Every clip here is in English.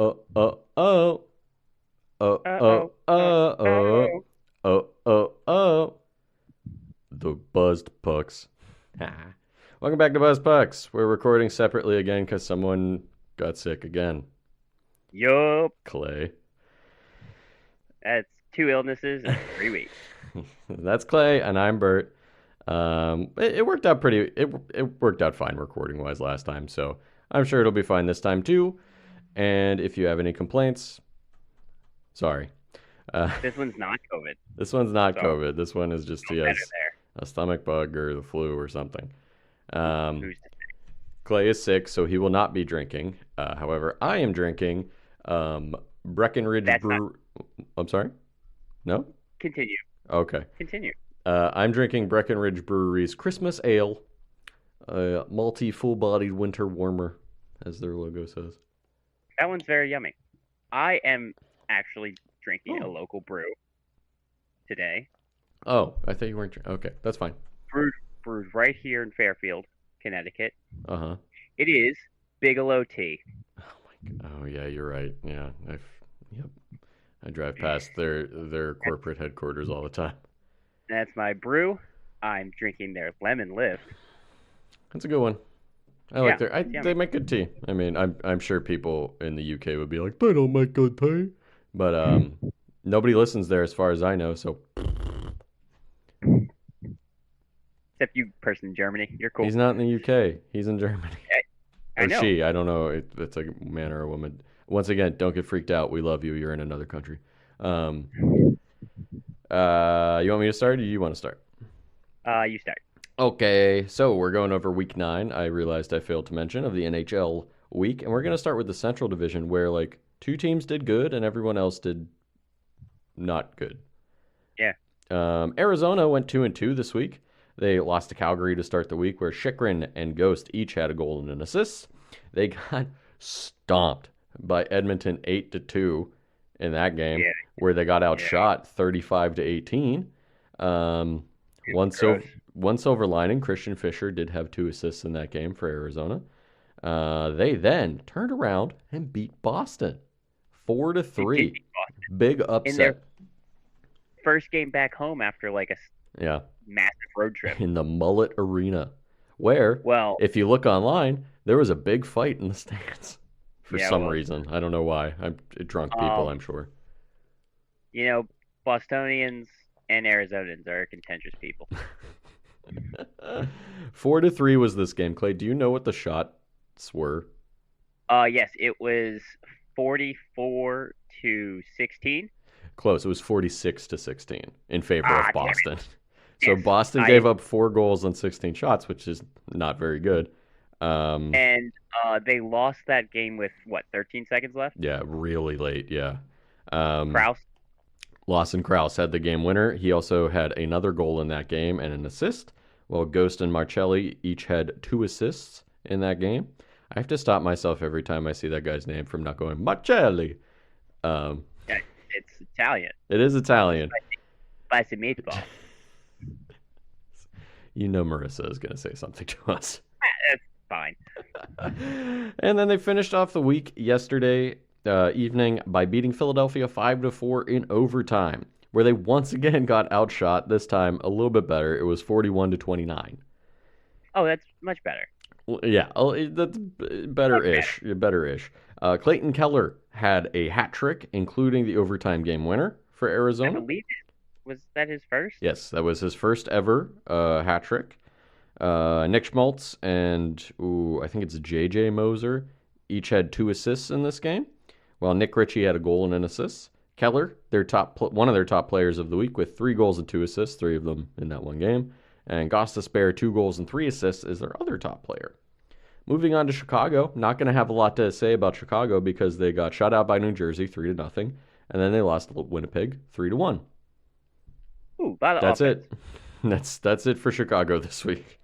oh, oh, oh, oh, oh, Uh-oh. oh, oh, Uh-oh. oh, oh, oh. The Buzzed Pucks. Welcome back to Buzz Pucks. We're recording separately again because someone got sick again. Yup. Clay. That's two illnesses in 3 weeks. That's Clay, and I'm Bert. It worked out it worked out fine recording wise last time, so I'm sure it'll be fine this time too. And if you have any complaints, sorry. Uh, This one's not COVID, this one's not so COVID. This one is just he better has there. a stomach bug or the flu or something. Um, Who's to say? Clay is sick, so he will not be drinking. However, I am drinking Breckenridge That's not. Brew. I'm sorry? No? Continue. Okay. Continue. I'm drinking Breckenridge Brewery's Christmas Ale, malty, full bodied winter warmer, as their logo says. That one's very yummy. I am actually drinking a Oh. local brew today. Oh, I thought you weren't. Okay, that's fine. Brewed, brewed right here in Fairfield, Connecticut. Uh huh. It is Bigelow Tea. Oh my god. Oh yeah, you're right. Yeah, yep. I drive past their corporate headquarters all the time. That's my brew. I'm drinking their lemon lift. That's a good one. I like Yeah, their. it's They yummy. make good tea. I mean, I'm sure people in the UK would be like, they don't make good tea, but nobody listens there as far as I know. So Except you, person in Germany. You're cool. he's not in the UK. He's in Germany. I Or know. she. I don't know if it's a man or a woman. Once again, don't get freaked out. We love you. You're in another country. Um, you want me to start, or do you want to start? You start. Okay, so we're going over week 9. I realized I failed to mention of the NHL week, and we're going to start with the Central Division, where like two teams did good and everyone else did not good. Yeah. Arizona went 2-2 this week. They lost to Calgary to start the week, where Chychrun and Ghost each had a goal and an assist. They got stomped by Edmonton 8-2 in that game, Yeah. where they got Yeah. outshot 35-18. Um, one Gross. silver one silver lining: Christian Fischer did have 2 assists in that game for Arizona. They then turned around and beat Boston four to They did three. beat Boston Big in their upset. first game back home after like a Yeah, massive road trip. in the Mullet Arena, where, Well, if you look online, there was a big fight in the stands for yeah, some well, reason. I don't know why. I'm drunk people, um, I'm sure. Bostonians and Arizonans are contentious people. 4-3 was this game. Clay, do you know what the shots were? Yes, it was 44-16. Close. It was 46-16 in favor of Ah, damn it. Boston. So Yes, Boston I gave up 4 goals on 16 shots, which is not very good. Um, and they lost that game with what, 13 seconds left? yeah, really late. Yeah. Um, Kraus. Lawson Krause had the game winner. He also had another goal in that game and an assist, while Ghost and Marcelli each had 2 assists in that game. I have to stop myself every time I see that guy's name from not going Marcelli. Um, Yeah, it's Italian. it is Italian. Spicy meatball. You know Marissa is going to say something to us. That's fine. And then they finished off the week yesterday evening by beating Philadelphia 5-4 in overtime, where they once again got outshot. This time a little bit better. It was 41-29. Oh, that's much better. Yeah, that's better-ish. Better-ish. Clayton Keller had a hat trick, including the overtime game winner for I Arizona. believe it. Was that his first? Yes, that was his first ever hat trick. Nick Schmaltz and I think it's J.J. Moser each had 2 assists in this game, while Nick Ritchie had a goal and an assist. Keller, one of their top players of the week, with 3 goals and 2 assists, 3 of them in that one game. And Gostisbehere, 2 goals and 3 assists, is their other top player. Moving on to Chicago, not going to have a lot to say about Chicago because they got shut out by New Jersey 3-0, and then they lost to Winnipeg 3-1. Ooh, a lot of That's offense. it. That's it for Chicago this week.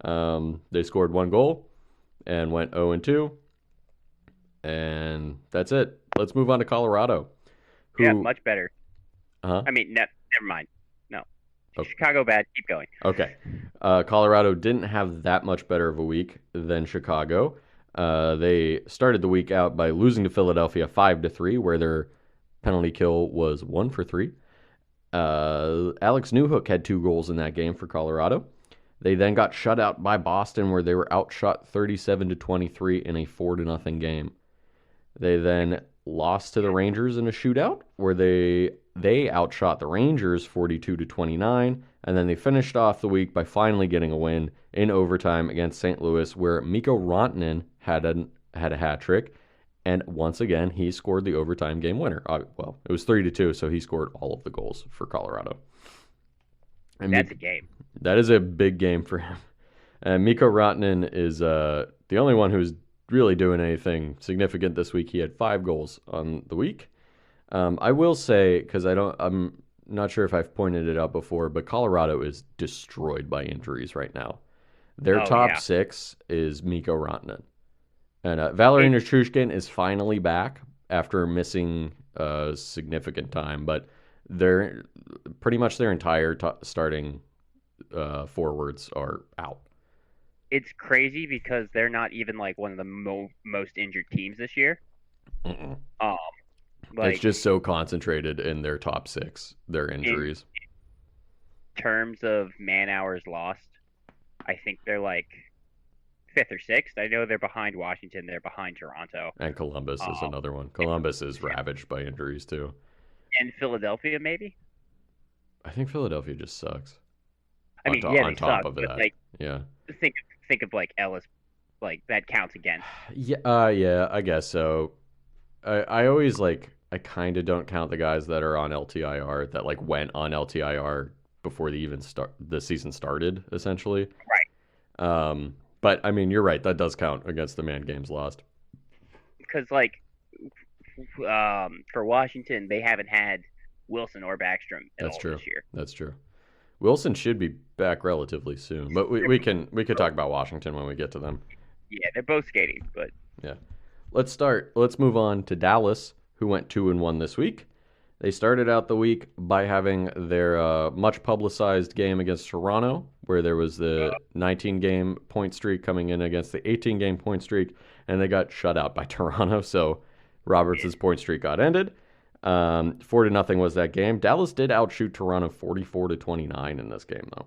They scored 1 goal and went 0-2, and that's it. Let's move on to Colorado. Yeah, Who? much better. Huh? I mean, never mind. No, Okay. Chicago bad. Keep going. Okay. Colorado didn't have that much better of a week than Chicago. They started the week out by losing to Philadelphia 5-3, where their penalty kill was 1 for 3. Alex Newhook had 2 goals in that game for Colorado. They then got shut out by Boston, where they were outshot 37-23 in a 4-0 game. They then lost to the Rangers in a shootout, where they outshot the Rangers 42-29, and then they finished off the week by finally getting a win in overtime against St. Louis, where Mikko Rantanen had a hat trick, and once again he scored the overtime game winner. Well, it was 3-2, so he scored all of the goals for Colorado. And That's a game. That is a big game for him. And Mikko Rantanen is the only one who's really doing anything significant this week. He had 5 goals on the week. I will say, because I'm not sure if I've pointed it out before, but Colorado is destroyed by injuries right now. Their top 6 is Mikko Rantanen. And Valeri Nichushkin is finally back after missing significant time, but they're pretty much their entire starting forwards are out. It's crazy because they're not even like one of the most injured teams this year. It's just so concentrated in their top 6, their injuries. In terms of man hours lost, I think they're like 5th or 6th. I know they're behind Washington. They're behind Toronto. And Columbus is another one. Columbus is ravaged by injuries too. And Philadelphia, maybe? I think Philadelphia just sucks. I mean, on top suck, of that. Like, yeah. Think of like Ellis, like that counts against. Yeah, I guess so. I always I kind of don't count the guys that are on LTIR that went on LTIR before the season started, essentially. Right. But I mean, you're right. That does count against the man games lost. Because for Washington, they haven't had Wilson or Backstrom at all this year. That's true. Wilson should be back relatively soon, but we could talk about Washington when we get to them. Yeah, they're both skating, but yeah. Let's move on to Dallas, who went 2-1 this week. They started out the week by having their much publicized game against Toronto, where there was the 19-game point streak coming in against the 18-game point streak, and they got shut out by Toronto, so Roberts' point streak got ended. 4-0 was that game. Dallas did outshoot Toronto 44-29 in this game, though.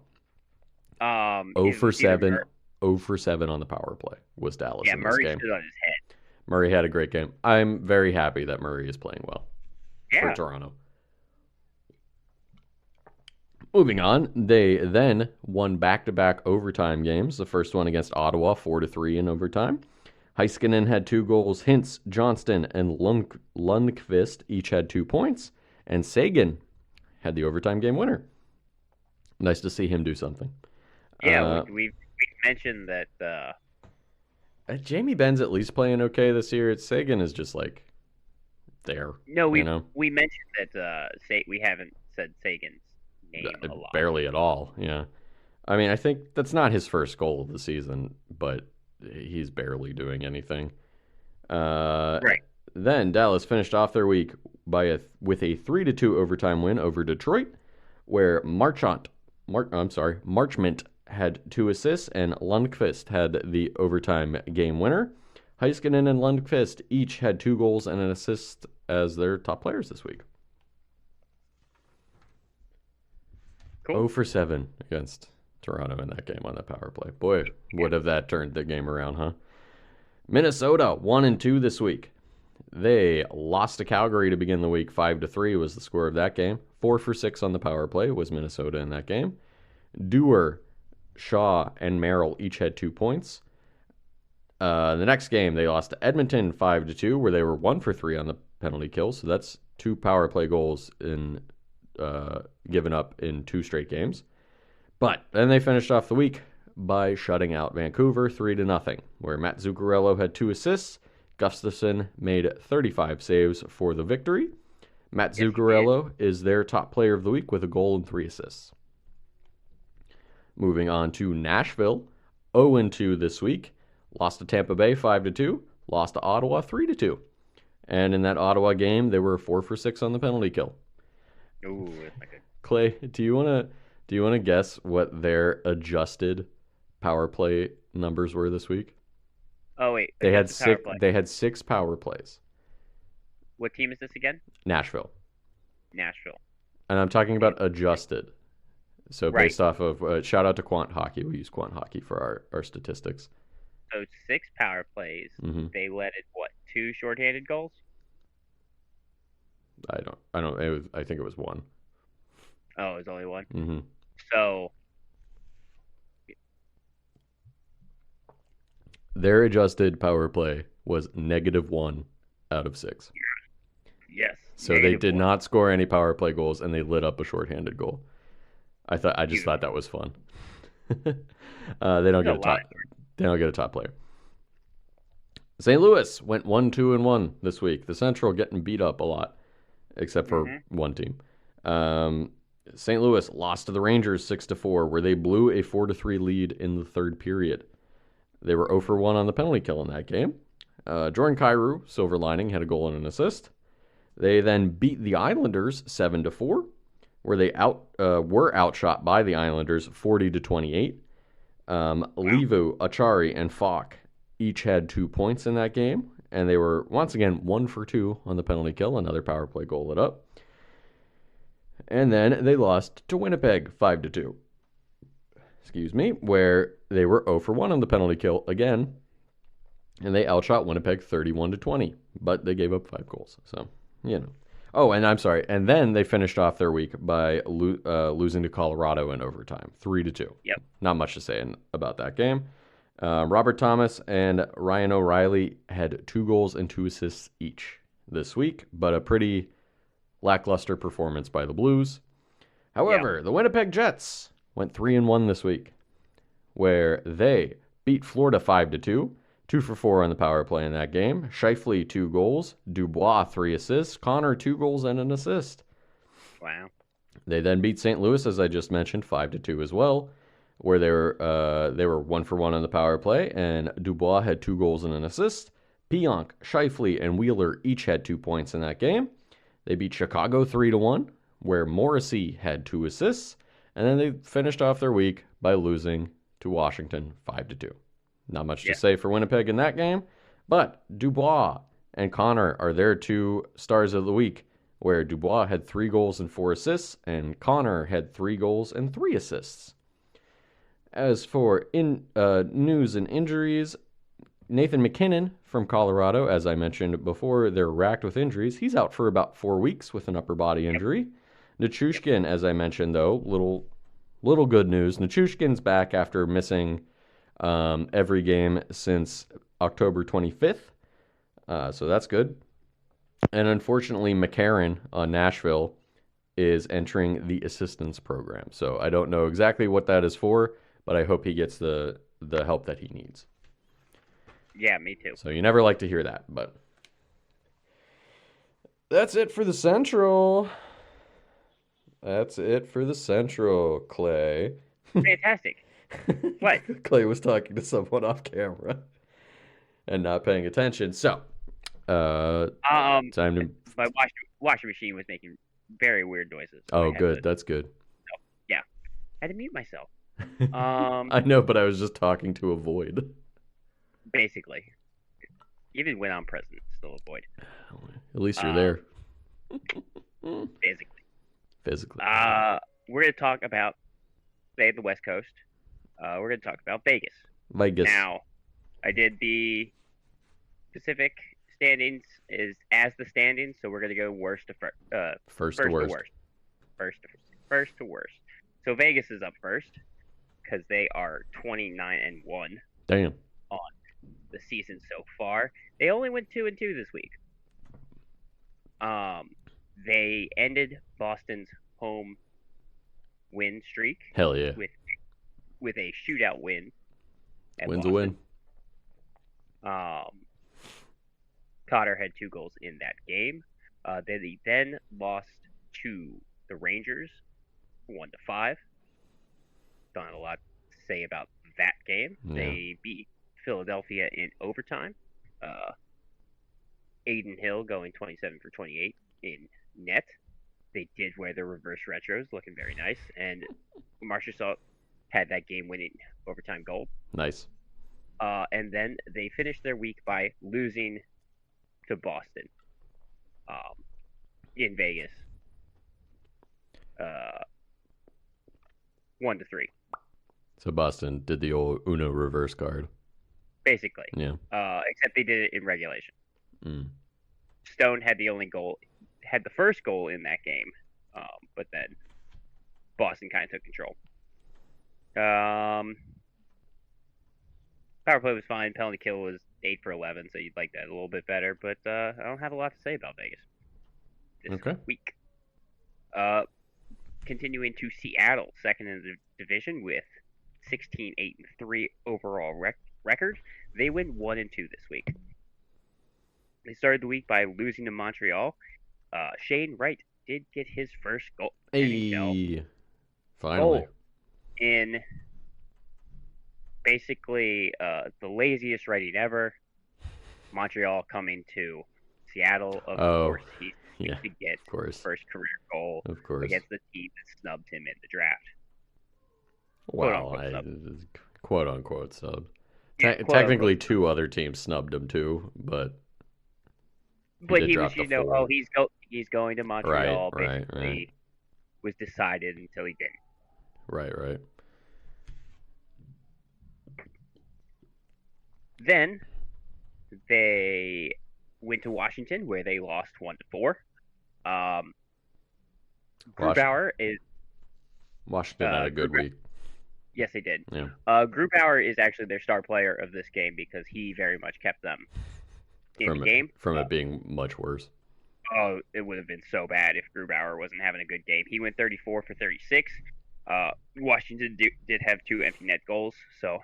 0 for 7 on the power play was Dallas in this game. Murray stood on his head. Murray had a great game. I'm very happy that Murray is playing well for Toronto. Moving on, they then won back-to-back overtime games. The first one against Ottawa, 4-3 in overtime. Heiskanen had 2 goals. Hintz, Johnston, and Lundqvist each had 2 points. And Sagan had the overtime game winner. Nice to see him do something. Yeah, we mentioned that... Jamie Benn's at least playing okay this year. Sagan is just there. No, we mentioned that we haven't said Sagan's name a lot. Barely at all, yeah. I mean, I think that's not his first goal of the season, but he's barely doing anything. Right. Then Dallas finished off their week with a 3-2 overtime win over Detroit, where Marchment had 2 assists and Lundqvist had the overtime game winner. Heiskanen and Lundqvist each had 2 goals and an assist as their top players this week. Cool. 0 for 7 against Toronto in that game on the power play. Boy, would have that turned the game around, huh? Minnesota 1-2 this week. They lost to Calgary to begin the week. 5-3 was the score of that game. 4 for 6 on the power play was Minnesota in that game. Dewar, Shaw, and Merrill each had 2 points. The next game, they lost to Edmonton 5-2, where they were 1 for 3 on the penalty kill. So that's 2 power play goals given up in 2 straight games. But then they finished off the week by shutting out Vancouver 3-0, where Matt Zuccarello had 2 assists. Gustafsson made 35 saves for the victory. Matt Zuccarello is their top player of the week with a goal and 3 assists. Moving on to Nashville, 0-2 this week. Lost to Tampa Bay 5-2. Lost to Ottawa 3-2. And in that Ottawa game, they were 4 for 6 on the penalty kill. Ooh, that's not good. Clay, do you want to guess what their adjusted power play numbers were this week? Oh wait, They had adjusted power six. play. They had 6 power plays. What team is this again? Nashville, Nashville. and I'm talking about adjusted. So Right. based off of shout out to Quant Hockey. We use Quant Hockey for our statistics. So 6 power plays. Hmm. They let it what? 2 shorthanded goals. I don't. I think it was 1. Oh, it was only 1. Hmm. So Their adjusted power play was -1 out of 6. yes. So they negative did 1. not score any power play goals, and they lit up a shorthanded goal. I just Beautiful. thought that was fun. They There's don't get a a lot top. of- They don't get a top player. St. Louis went 1-2-1 this week. The Central getting beat up a lot, except for one team. St. Louis lost to the Rangers 6-4, where they blew a 4-3 lead in the third period. They were 0 for 1 on the penalty kill in that game. Jordan Kyrou, silver lining, had a goal and an assist. They then beat the Islanders 7-4, where they were outshot by the Islanders 40-28. Levu, Achari, and Falk each had 2 points in that game, and they were once again 1 for 2 on the penalty kill. Another power play goal lit up. And then they lost to Winnipeg 5-2. Excuse me, where they were 0 for 1 on the penalty kill again, and they outshot Winnipeg 31-20, but they gave up 5 goals. So, you know. Oh, and I'm sorry. And then they finished off their week by losing to Colorado in overtime, 3-2. Yep. Not much to say about that game. Robert Thomas and Ryan O'Reilly had 2 goals and 2 assists each this week, but a pretty lackluster performance by the Blues. However, the Winnipeg Jets went 3-1 this week, where they beat Florida 5-2, 2 for 4 on the power play in that game. Scheifele 2 goals, Dubois 3 assists, Connor 2 goals and an assist. Wow. They then beat St. Louis, as I just mentioned, 5-2 as well, where they were 1 for 1 on the power play, and Dubois had 2 goals and an assist. Pionk, Scheifele, and Wheeler each had 2 points in that game. They beat Chicago 3-1, where Morrissey had 2 assists, and then they finished off their week by losing to Washington 5-2. Not much to say for Winnipeg in that game, but Dubois and Connor are their 2 stars of the week, where Dubois had 3 goals and 4 assists, and Connor had 3 goals and 3 assists. As for news and injuries, Nathan MacKinnon from Colorado, as I mentioned before, they're racked with injuries. He's out for about 4 weeks with an upper body injury. Nichushkin, as I mentioned, though, little good news. Nichushkin's back after missing every game since October 25th, so that's good. And unfortunately, McCarron on Nashville is entering the assistance program. So I don't know exactly what that is for, but I hope he gets the help that he needs. Yeah, me too. So you never like to hear that, but that's it for the Central. That's it for the Central, Clay. Fantastic. What? Clay was talking to someone off camera and not paying attention. So, time to. My washing machine was making very weird noises. So Oh, good. That's good. Yeah, I had to mute myself. I know, but I was just talking to a void. Basically, even when I'm present, it's still a void. At least you're there. Physically. Physically. We're gonna talk about the West Coast. We're gonna talk about Vegas. Vegas. Now, I did the Pacific standings as the standings, so we're gonna go worst to first to worst. First to worst. So Vegas is up first because they are 29-1 Damn. on the season so far. They only went 2-2 this week. They ended Boston's home win streak. Hell yeah. With a shootout win. Win's a win. Cotter had 2 goals in that game. They then lost to the Rangers 1-5. Don't a lot to say about that game. Yeah. They beat Philadelphia in overtime. Aiden Hill going 27 for 28 in net. They did wear their reverse retros, looking very nice. And Marchessault had that game-winning overtime goal. Nice. And then they finished their week by losing to Boston in Vegas, 1-3, So Boston did the old Uno reverse card. basically. Yeah. Except they did it in regulation. Mm. Stone had the first goal in that game, but then Boston kind of took control. Power play was fine. Penalty kill was 8 for 11, so you'd like that a little bit better. But I don't have a lot to say about Vegas this week. Continuing to Seattle, second in the division with 16-8-3 overall record. They win 1-2 this week. They started the week by losing to Montreal. Shane Wright did get his first goal. Hey, finally. Goal in basically the laziest writing ever. Montreal coming to Seattle. Of course, he's to get his first career goal against the team that snubbed him in the draft. Well, quote unquote sub. Technically, two other teams snubbed him too, but he was, he's going to Montreal. Right. Was decided until he didn't. Right. Then they went to Washington, where they lost 1-4. Grubauer is Washington had a good week. Yes, they did. Yeah. Grubauer is actually their star player of this game because he very much kept them in the game. From it being much worse. Oh, it would have been so bad if Grubauer wasn't having a good game. He went 34 for 36. Washington did have 2 empty net goals, so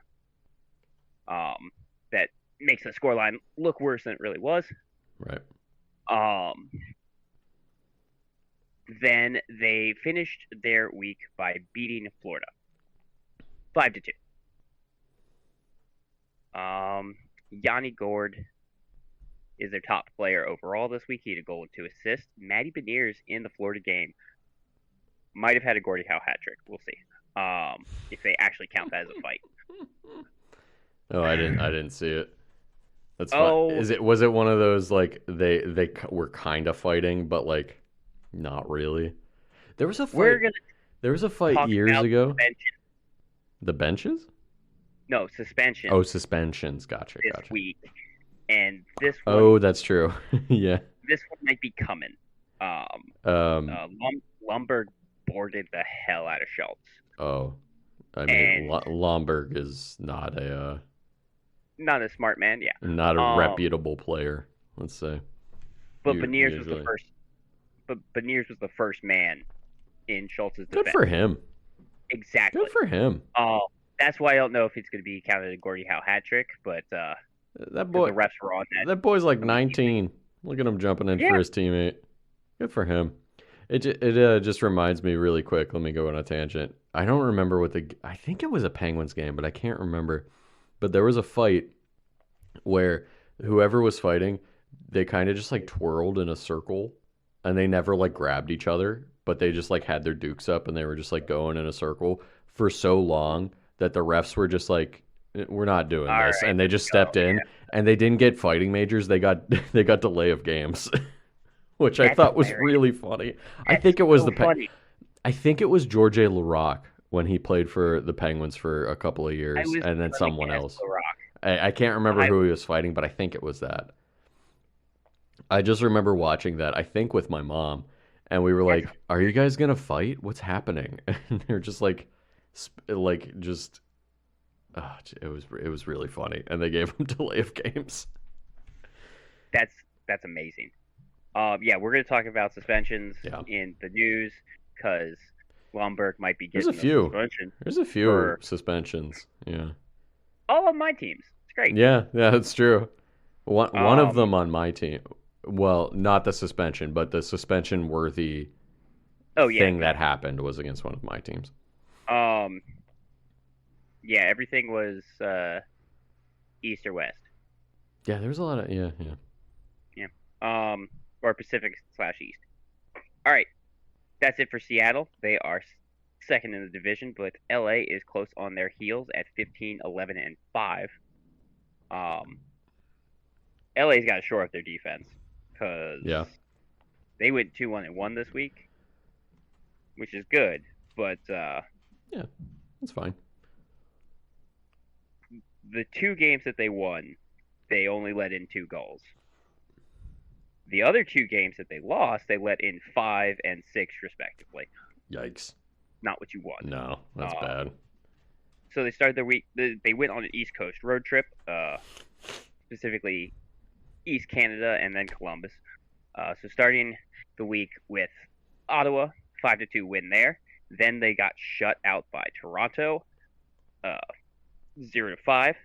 that makes the scoreline look worse than it really was. Right. Then they finished their week by beating Florida 5-2. Yanni Gourde is their top player overall this week. He had a goal and 2 assists. Matty Beniers in the Florida game might have had a Gordie Howe hat trick. We'll see if they actually count that as a fight. Oh, I didn't see it. That's fun. Was it one of those like they were kind of fighting, but like not really? There was a fight. There was a fight years ago. The benches? No, suspension. Oh, suspensions. Gotcha. This week, and this one. Oh, that's true. Yeah. This one might be coming. Lomberg boarded the hell out of Schultz. Oh, I mean, Lomberg is not a smart man. Yeah. Not a reputable player. Let's say. But Beniers was the first. But Beniers was the first man in Schultz's defense. Good for him. Exactly. Good for him. That's why I don't know if it's going to be counted a Gordie Howe hat trick, but that boy, the refs were on that. That boy's like 19. Look at him jumping in for his teammate. Good for him. It just reminds me really quick. Let me go on a tangent. I don't remember I think it was a Penguins game, but I can't remember. But there was a fight where whoever was fighting, they kind of just like twirled in a circle, and they never like grabbed each other, but they just like had their dukes up and they were just like going in a circle for so long that the refs were just like, we're not doing this, and they just stepped in, and they didn't get fighting majors. They got delay of games, which I thought was really funny. I think it was I think it was George Laraque when he played for the Penguins for a couple of years, and then someone else. I can't remember who he was fighting, but I think it was that. I just remember watching that, I think with my mom, and we were like, are you guys going to fight? What's happening? And they're just like just, it was really funny. And they gave him delay of games. That's amazing. We're going to talk about suspensions in the news because Lomberg might be getting suspension. There's a few suspensions. Yeah. All of my teams. It's great. Yeah, that's true. One of them on my team. Well, not the suspension, but the suspension-worthy thing that happened was against one of my teams. Everything was East or West. Yeah, there was a lot of yeah. Or Pacific/East. All right, that's it for Seattle. They are second in the division, but LA is close on their heels at 15-11-5. LA's got to shore up their defense because Yeah. they went 2-1-1 this week, which is good. But Yeah. That's fine. the 2 games that they won, they only let in 2 goals. The other 2 games that they lost, they let in 5 and 6 respectively. Yikes. Not what you want. No, that's bad. So they started their week. They went on an East Coast road trip, specifically East Canada and then Columbus. So starting the week with Ottawa, 5-2 win there. Then they got shut out by Toronto, 0-5.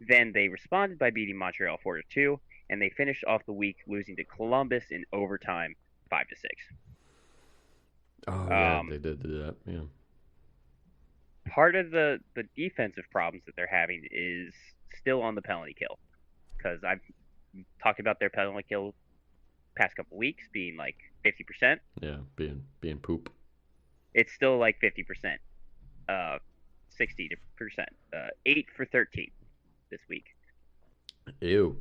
Then they responded by beating Montreal 4-2, and they finished off the week losing to Columbus in overtime, 5-6. Oh yeah, they did do that. Yeah. Part of the defensive problems that they're having is still on the penalty kill, because I've talked about their penalty kill past couple weeks being like 50%. Yeah, being poop. It's still like 50%, 60%, 8 for 13 this week. Ew.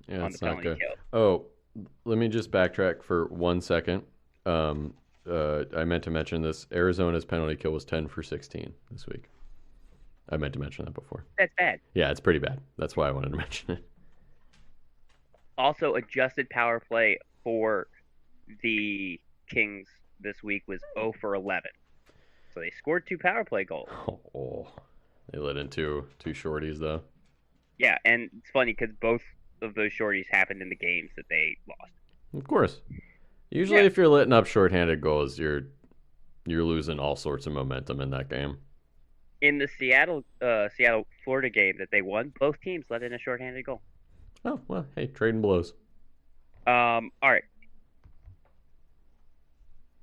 Yeah, on it's the not penalty good. kill. Oh, let me just backtrack for 1 second. I meant to mention this. Arizona's penalty kill was 10 for 16 this week. I meant to mention that before. That's bad. Yeah, it's pretty bad. That's why I wanted to mention it. Also, adjusted power play for the Kings this week was 0 for 11. So they scored 2 power play goals. Oh, they let in two shorties though. Yeah, and it's funny because both of those shorties happened in the games that they lost. Of course. Usually, if you're letting up shorthanded goals, you're losing all sorts of momentum in that game. In the Seattle Florida game that they won, both teams let in a shorthanded goal. Oh well, hey, trading blows. All right.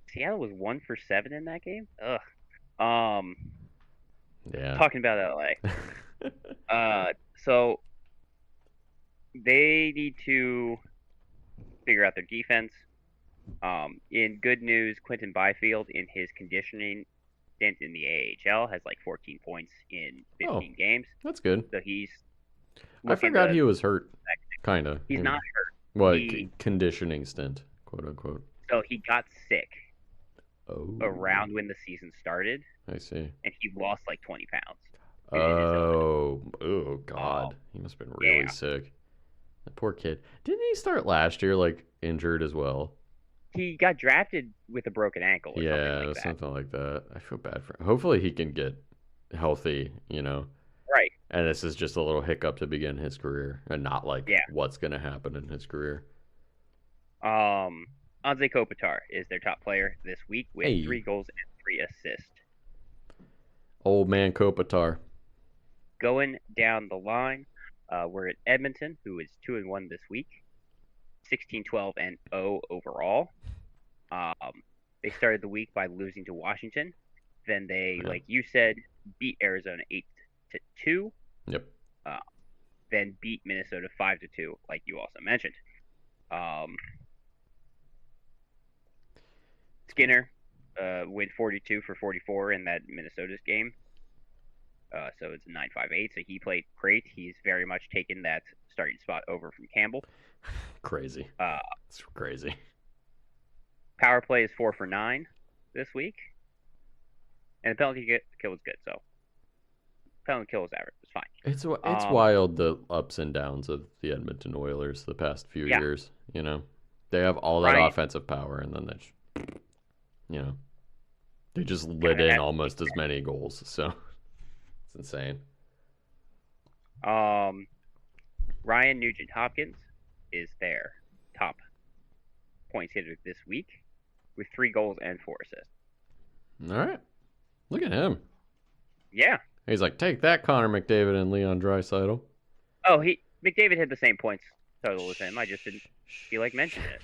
Seattle was 1 for 7 in that game. Ugh. Yeah. Talking about LA. So they need to figure out their defense. In good news, Quentin Byfield in his conditioning stint in the AHL has like 14 points in 15 games. That's good. So he's. I forgot he was hurt. Kinda. He's not hurt. What conditioning stint, quote unquote. So he got sick. Oh. Around when the season started. I see. And he lost like 20 pounds. Oh God. He must have been really sick. That poor kid. Didn't he start last year like injured as well? He got drafted with a broken ankle or something like that. I feel bad for him. Hopefully he can get healthy, Right. And this is just a little hiccup to begin his career and not like what's going to happen in his career. Anze Kopitar is their top player this week with 3 goals and 3 assists. Old man Kopitar. Going down the line, we're at Edmonton, who is 2-1 this week, 16-12-0 overall. They started the week by losing to Washington. Then they, like you said, beat Arizona 8-2. Yep. Then beat Minnesota 5-2, like you also mentioned. Skinner went 42 for 44 in that Minnesota's game. So it's a 9-5-8. So he played great. He's very much taken that starting spot over from Campbell. Crazy. It's crazy. Power play is 4 for 9 this week. And the penalty kill was good. So penalty kill was average. It's fine. It's wild the ups and downs of the Edmonton Oilers the past few years. They have all that offensive power, and then they just let in almost as many goals. So it's insane. Ryan Nugent-Hopkins is their top points hitter this week with 3 goals and 4 assists. All right. Look at him. Yeah. He's like, take that, Connor McDavid and Leon Draisaitl. Oh, McDavid had the same points total as him. I just didn't feel like mentioning it.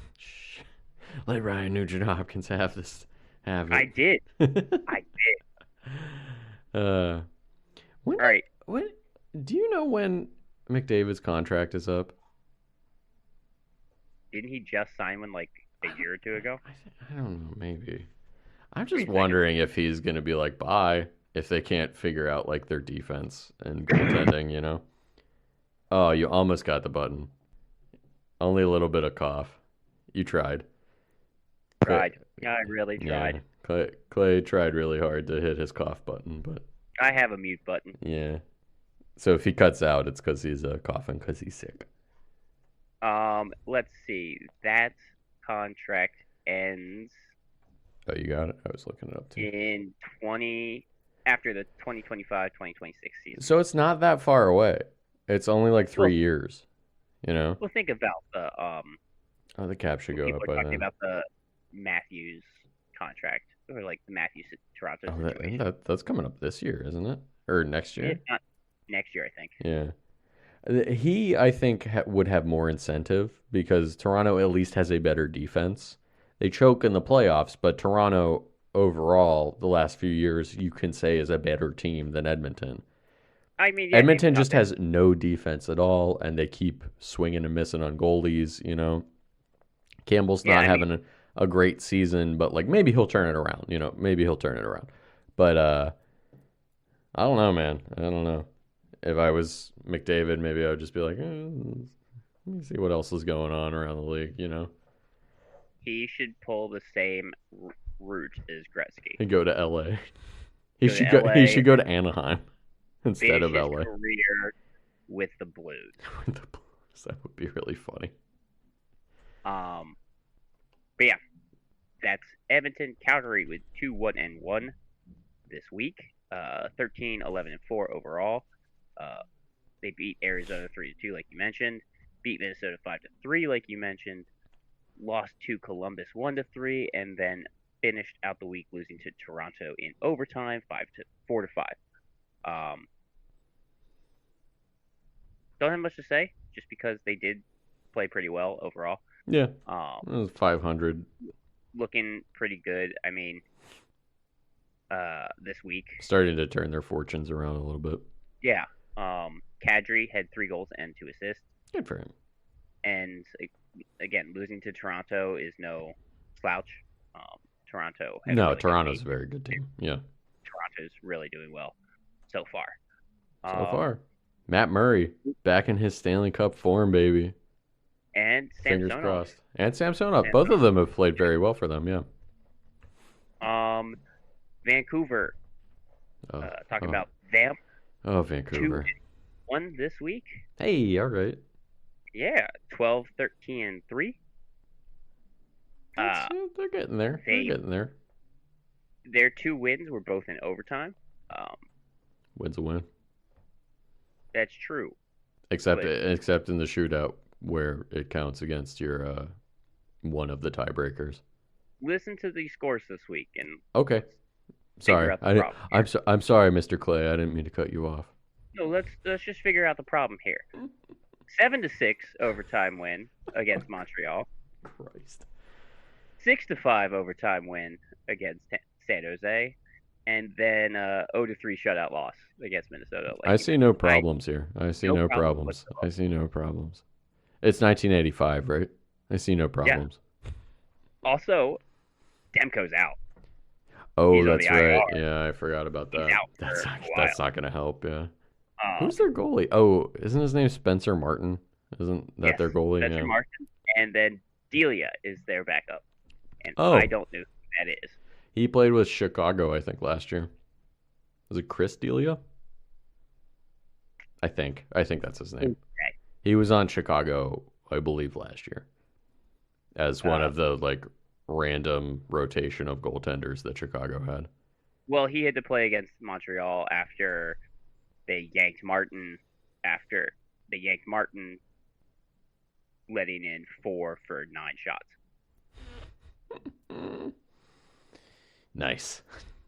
Let Ryan Nugent-Hopkins have this. Have it. I did. I did. All right. When do you know when McDavid's contract is up? Didn't he just sign one like a year or 2 ago? I don't know. Maybe. I'm just wondering if he's going to be like, bye, if they can't figure out like their defense and goaltending, Oh, you almost got the button. Only a little bit of cough. You tried. Clay, Tried. I really yeah, tried. Clay tried really hard to hit his cough button, but I have a mute button. yeah. So if he cuts out, it's because he's coughing because he's sick. Let's see. That contract ends Oh, you got it. I was looking it up too. in 20 after the 2025-2026 season. So it's not that far away. It's only like 3 years. You know. Well, think about the Oh, the cap should go people up are by talking then. about the Matthews contract or like the Matthews Toronto Oh, situation. that's coming up this year, isn't it? Or next year? It's not next year, I think. Yeah. He, I think, would have more incentive because Toronto at least has a better defense. They choke in the playoffs, but Toronto overall, the last few years, you can say is a better team than Edmonton. I mean, yeah, they've Edmonton not just been. has no defense at all, and they keep swinging and missing on goalies. Campbell's Yeah, not I mean, having a great season, but like maybe he'll turn it around. Maybe he'll turn it around. But I don't know, man. I don't know. If I was McDavid, maybe I would just be like, let me see what else is going on around the league. he should pull the same route as Gretzky. And go to LA. He Go to should go. He LA, should go to Anaheim instead finish of his LA. career with the Blues. With the Blues. That would be really funny. But yeah, that's Edmonton. Calgary with 2-1-1 this week. 13-11-4 overall. They beat Arizona 3-2, like you mentioned. Beat Minnesota 5-3, like you mentioned. Lost to Columbus 1-3, and then finished out the week losing to Toronto in overtime 4-5. Don't have much to say, just because they did play pretty well overall. Yeah, Um, it was 500. looking pretty good. I mean, this week, Starting to turn their fortunes around a little bit. yeah. Kadri had 3 goals and 2 assists, Good for him. and again, losing to Toronto is no slouch. Toronto. Had a No, really good Toronto's a week. very good team. Yeah, Toronto's really doing well so far. so far. Matt Murray back in his Stanley Cup form, baby. And Fingers Samsonov. crossed. And Samsonov. Both of them have played very well for them. Yeah. Vancouver. Oh, Talking oh, about Vamp oh, Vancouver. 2-1 this week. Hey, all right. Yeah, 12-13-3. They're getting there. They're getting there. Their 2 wins were both in overtime. Win's a win. That's true. Except But- in the shootout where it counts against your one of the tiebreakers. Listen to the scores this week, and Okay. figure Sorry. out the problem. I'm sorry, Mr. Clay. I didn't mean to cut you off. no, let's just figure out the problem here. 7-6 overtime win against Montreal. Christ. 6-5 overtime win against San Jose, and then 0-3 shutout loss against Minnesota. I see no problems here. I see no no problem problems. whatsoever. I see no problems. It's 1985, right? I see no problems. Also, Demko's out. Oh, He's on that's the right. IR. Yeah, I forgot about He's that. out That's for not, a that's while. not going to help, yeah. Um, Who's their goalie? Oh, isn't his name Spencer Martin? Isn't that yes, their goalie? Spencer Yeah. Martin, and then Delia is their backup, and Oh. I don't know who that is. He played with Chicago, I think, last year. Was it Chris Delia? I think that's his name. Okay. He was on Chicago, I believe, last year as one of the like random rotation of goaltenders that Chicago had. Well, he had to play against Montreal after they yanked Martin. After they yanked Martin, letting in 4 for 9 shots. Nice.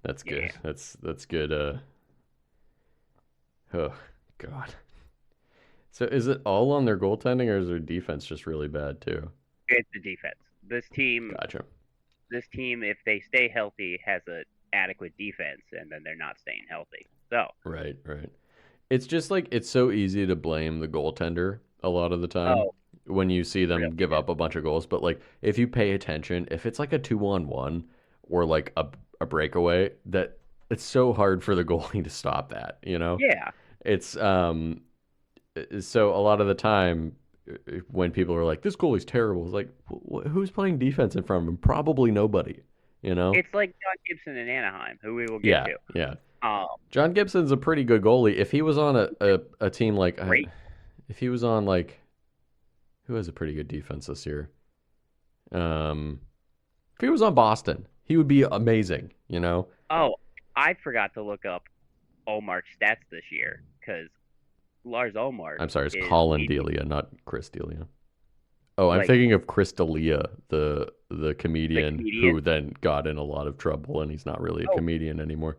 That's good. Yeah. That's good. Oh God. So is it all on their goaltending, or is their defense just really bad too? It's the defense. This team, Gotcha. if they stay healthy, has an adequate defense, and then they're not staying healthy. So Right. It's just like it's so easy to blame the goaltender a lot of the time when you see them really give up a bunch of goals. But like if you pay attention, if it's like a 2-on-1 or like a breakaway, that it's so hard for the goalie to stop that. yeah, It's So a lot of the time, when people are like, "This goalie's terrible," it's like, who's playing defense in front of him? Probably nobody. You know? It's like John Gibson in Anaheim, who we will get Yeah, to. yeah. Um, John Gibson's a pretty good goalie. If he was on a team like, Great. if he was on like, who has a pretty good defense this year? If he was on Boston, he would be amazing. You know? Oh, I forgot to look up Omar's stats this year because Lars Omar I'm sorry, it's is Colin 80 Delia, not Chris Delia. Oh, I'm like thinking of Chris D'Elia, the the comedian who comedian. then got in a lot of trouble, and he's not really a Oh, comedian anymore.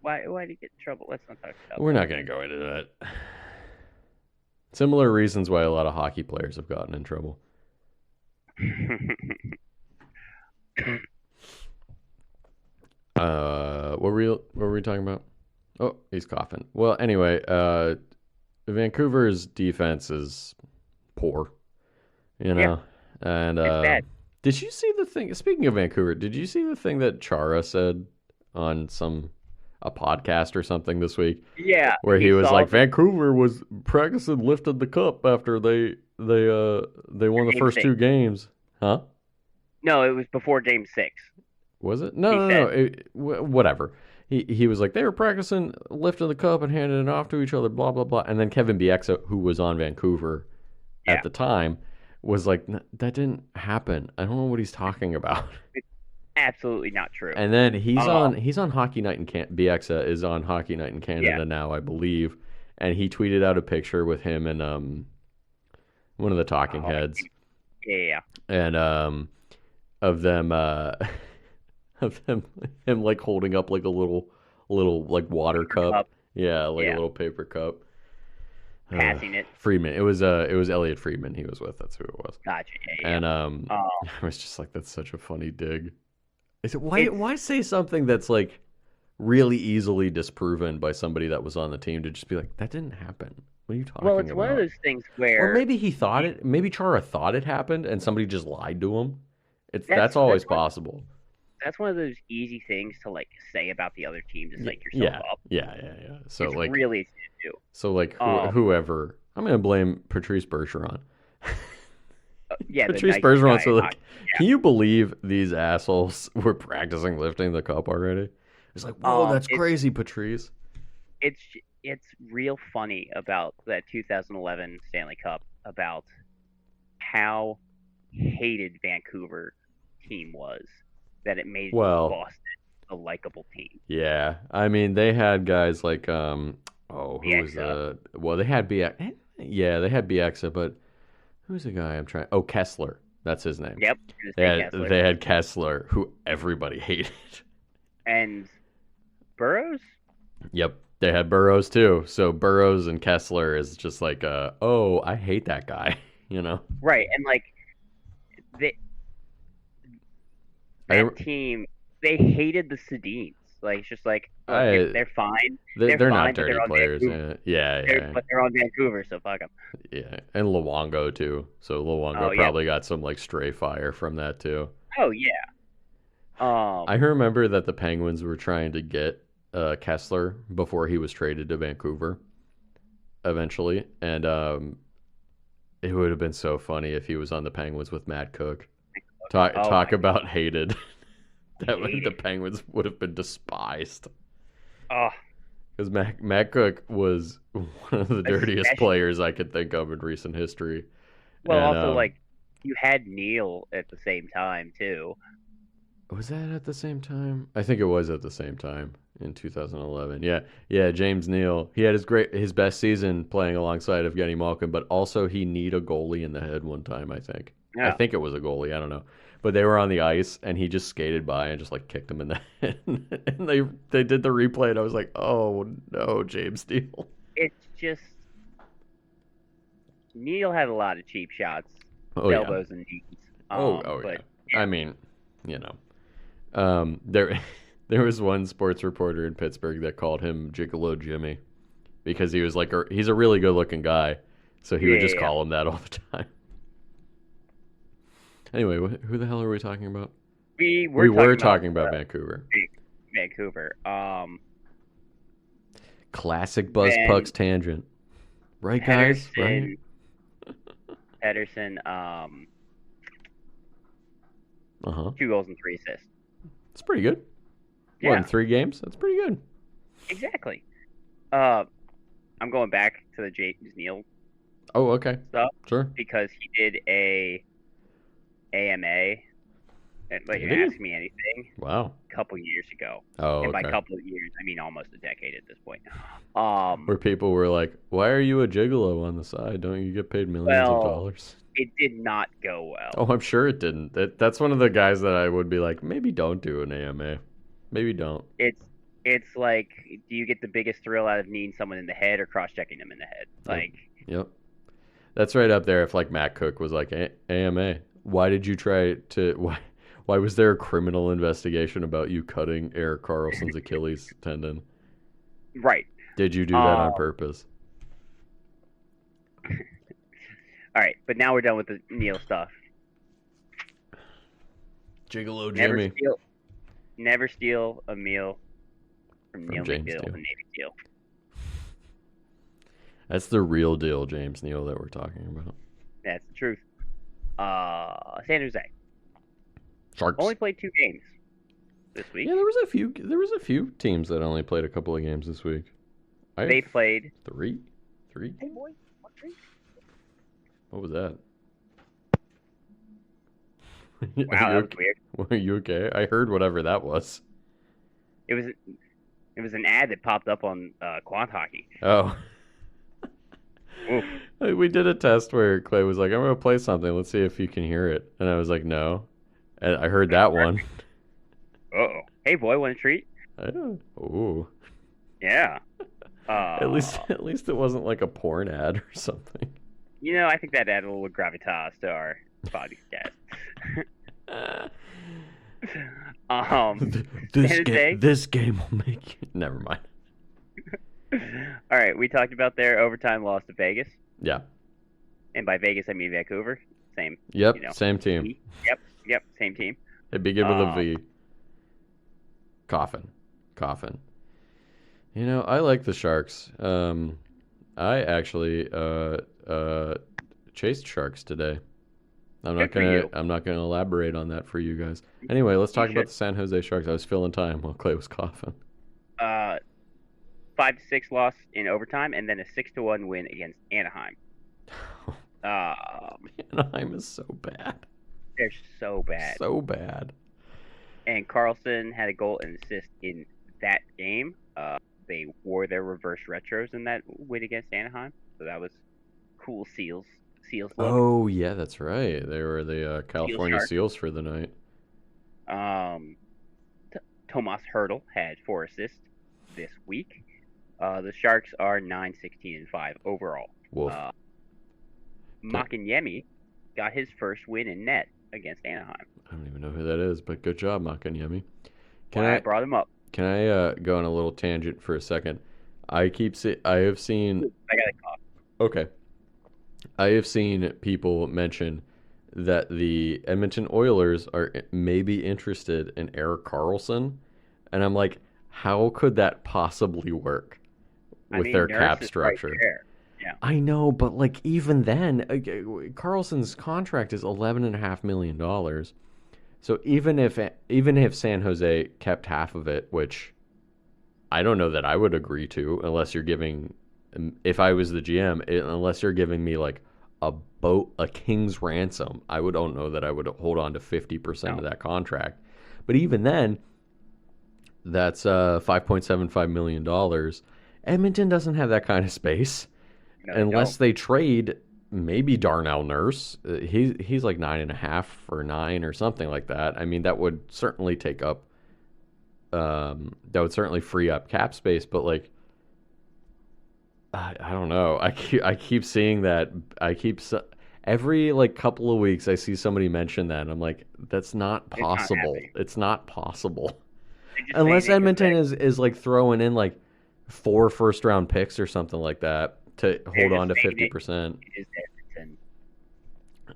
why did he get in trouble? Let's not talk about We're not going to go into that. Similar reasons why a lot of hockey players have gotten in trouble. that. What were we talking about? Oh, he's coughing. Well, anyway, Vancouver's defense is poor, you know. And It's bad. did you see the thing? Speaking of Vancouver, did you see the thing that Chara said on a podcast or something this week, Yeah, where he was saw like, Vancouver was practicing lifting the cup after they won the Game first 6. two games, huh? No, it was before Game 6. Was it? No, He no, said. no. Whatever. He was like, they were practicing lifting the cup and handing it off to each other, blah, blah, blah. And then Kevin Bieksa, who was on Vancouver at Yeah. the time, was like, that didn't happen. I don't know what he's talking about. It's absolutely not true. And then he's Oh. on Hockey Night in Bieksa is on Hockey Night in Canada Yeah. now, I believe. And he tweeted out a picture with him and one of the talking Oh, heads. Yeah. And of them of him like holding up like a little like water cup. Cup. Yeah, like a Yeah. little paper cup. Passing it. Friedman. It was Elliot Friedman he was with. That's who it was. Gotcha. Yeah. And Oh, I was just like, that's such a funny dig. I said, why say something that's like really easily disproven by somebody that was on the team to just be like, that didn't happen. What are you talking well, it's about? one of those things where Or maybe he thought it. Maybe Chara thought it happened, and somebody just lied to him. That's always that's one- possible. that's one of those easy things to like say about the other team to psych Yeah, yourself up. yeah. So It's like, really easy to do. whoever, I'm gonna blame Patrice Bergeron. Yeah, the Patrice Nike Bergeron. guy So in like, hockey. can you believe these assholes were practicing lifting the cup already? It's like, whoa, that's it's- crazy, Patrice. It's real funny about that 2011 Stanley Cup about how hated Vancouver team was that it made Well- Boston a likable team. Yeah, I mean, they had guys like who was Bieksa. well, they had BX. Yeah, they had Bieksa, but who's the guy I'm trying? Oh, Kessler. That's his name. Yep. They had Kessler, who everybody hated. And Burrows? Yep. They had Burrows too. So Burrows and Kessler is just like, oh, I hate that guy, you know? Right, and like I- that team, they hated the Sedins. Like it's just like look, I- they're fine, They're fine, not but dirty they're on players. Vancouver. Yeah. but they're on Vancouver, so fuck them. Yeah. And Luongo too. So Luongo Oh, yeah. probably got some like stray fire from that too. Oh yeah. I remember that the Penguins were trying to get Kessler before he was traded to Vancouver eventually. And it would have been so funny if he was on the Penguins with Matt Cook. Talk Oh, my about hated. The Hated. Penguins would have been despised. Oh, Because Matt Cook was one of the dirtiest Especially- players I could think of in recent history. well, And, also like you had Neil at the same time too. was that at the same time? I think it was at the same time in 2011. Yeah, James Neal. He had his best season playing alongside Evgeny Malkin, but also he kneed a goalie in the head one time, I think. I Yeah. think it was a goalie, I don't know. But they were on the ice and he just skated by and just like kicked him in the head. And they did the replay and I was like, "Oh, no, James Neal." It's just Neil had a lot of cheap shots, Oh yeah. elbows and knees. Oh but yeah. I mean, you know, there was one sports reporter in Pittsburgh that called him Gigolo Jimmy because he was like, he's a really good looking guy, so he would just Yeah. call him that all the time. Anyway, who the hell are we talking about? we We were were talking about Vancouver. Vancouver. Classic Buzz Van- Pucks tangent. Right, guys? Right? Pedersen, Uh-huh. 2 goals and 3 assists. It's pretty good. What, Yeah, in 3 games? That's pretty good. exactly. Uh, I'm going back to the James Neal Oh, okay. stuff Sure. because he did a AMA, and like Did he? Ask Me Anything, Wow. a couple years ago. Oh, And by okay. couple of years, I mean almost a decade at this point. Where people were like, "Why are you a gigolo on the side? Don't you get paid millions of Well, dollars?" it did not go well. Oh, I'm sure it didn't. That's one of the guys that I would be like, maybe don't do an AMA. Maybe don't. It's like, do you get the biggest thrill out of kneeing someone in the head or cross-checking them in the head? Like, Yep. That's right up there. If like Matt Cook was like AMA, why did you try to? Why was there a criminal investigation about you cutting Erik Karlsson's Achilles tendon? right. Did you do that on purpose? All right, but now we're done with the Neal stuff. Gigolo Never Jimmy. never steal a meal from Neil James McNeil, Neal. the Navy SEAL. That's the real deal, James Neal, that we're talking about. That's the truth. San Jose Sharks. only played 2 games this week. Yeah, there was a few teams that only played a couple of games this week. They played. Three? Hey boy, what drink? What was that? Wow, that was weird. Are you okay? I heard whatever that was. It was an ad that popped up on Quant Hockey. Oh. Oof. We did a test where Clay was like, I'm going to play something. Let's see if you can hear it. And I was like, no. And I heard that one. Uh-oh. Hey boy, want a treat? Ooh. Yeah. At least it wasn't like a porn ad or something. I think that added a little gravitas to our podcast. This game will make you... Never mind. All right, we talked about their overtime loss to Vegas. Yeah. And by Vegas, I mean Vancouver. Same. Yep, same team. Yep, same team. They begin with a V. Coffin. I like the Sharks. I actually chased Sharks today. I'm not gonna elaborate on that for you guys. Anyway, let's talk about the San Jose Sharks. I was filling time while Clay was coughing. 5-6 loss in overtime, and then a 6-1 win against Anaheim. Anaheim is so bad. They're so bad. So bad. And Karlsson had a goal and assist in that game. They wore their reverse retros in that win against Anaheim, so that was cool. Seals look. Oh yeah, that's right. They were the California Seals for the night. Tomas Hertl had 4 assists this week. The Sharks are 9-16-5 overall. Wolf. Makanyemi got his first win in net against Anaheim. I don't even know who that is, but good job, Makanyemi. I brought him up. Can I go on a little tangent for a second? I have seen. I got a cough. Okay. I have seen people mention that the Edmonton Oilers are maybe interested in Erik Karlsson, and I'm like, how could that possibly work with their cap structure? Right. Yeah. I know, but like even then, Karlsson's contract is $11.5 million. So even if San Jose kept half of it, which I don't know that I would agree to, unless you're giving, if I was the GM, unless you're giving me like a king's ransom, don't know that I would hold on to 50% of that contract. But even then, that's $5.75 million. Edmonton doesn't have that kind of space. No, unless they trade maybe Darnell Nurse. He's like 9.5 or 9 or something like that. I mean, that would certainly take up that would certainly free up cap space, but like I don't know. I keep seeing that. Every like couple of weeks I see somebody mention that and I'm like, that's not possible. It's not possible. Unless Edmonton is like throwing in like 4 first-round picks or something like that to hold on to 50%.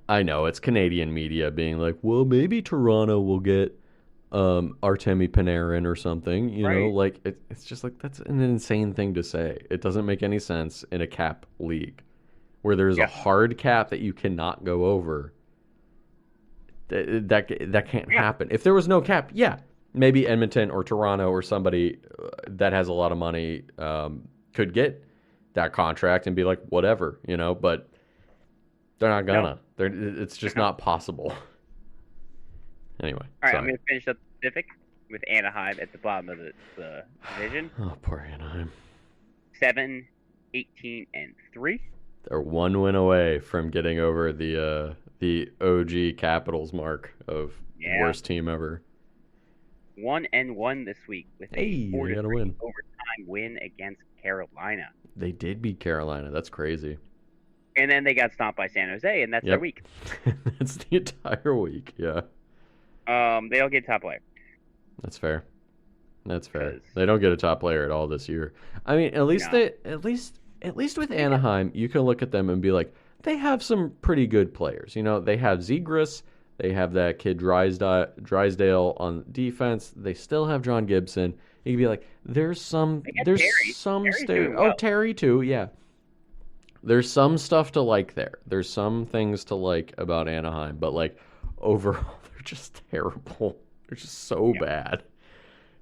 I know, it's Canadian media being like, well, maybe Toronto will get Artemi Panarin or something. Right. Like it's just like that's an insane thing to say. It doesn't make any sense in a cap league where there's a Yeah. hard cap that you cannot go over. That can't Yeah. happen. If there was no cap, yeah, maybe Edmonton or Toronto or somebody that has a lot of money could get that contract and be like, whatever, but they're not No. gonna. It's just No. not possible. Anyway, All right. I'm sorry. going to finish up the Pacific with Anaheim at the bottom of the division. Oh, poor Anaheim. 7-18-3. They're one win away from getting over the OG Capitals mark of Yeah. worst team ever. 1-1 this week with Hey, a 4-3 they got a win. overtime win against Carolina. They did beat Carolina. That's crazy. And then they got stomped by San Jose, and that's their Yep. week. That's the entire week. Yeah, They don't get top player. that's fair. That's fair. 'Cause- They don't get a top player at all this year. I mean, at least No. at least with Anaheim, you can look at them and be like, they have some pretty good players. They have Zegras. They have that kid Drysdale on defense. They still have John Gibson. You can be like, there's some They got Terry. Terry's doing well. Terry too, yeah. There's some stuff to like there. There's some things to like about Anaheim, but like overall, they're just terrible. They're just so bad.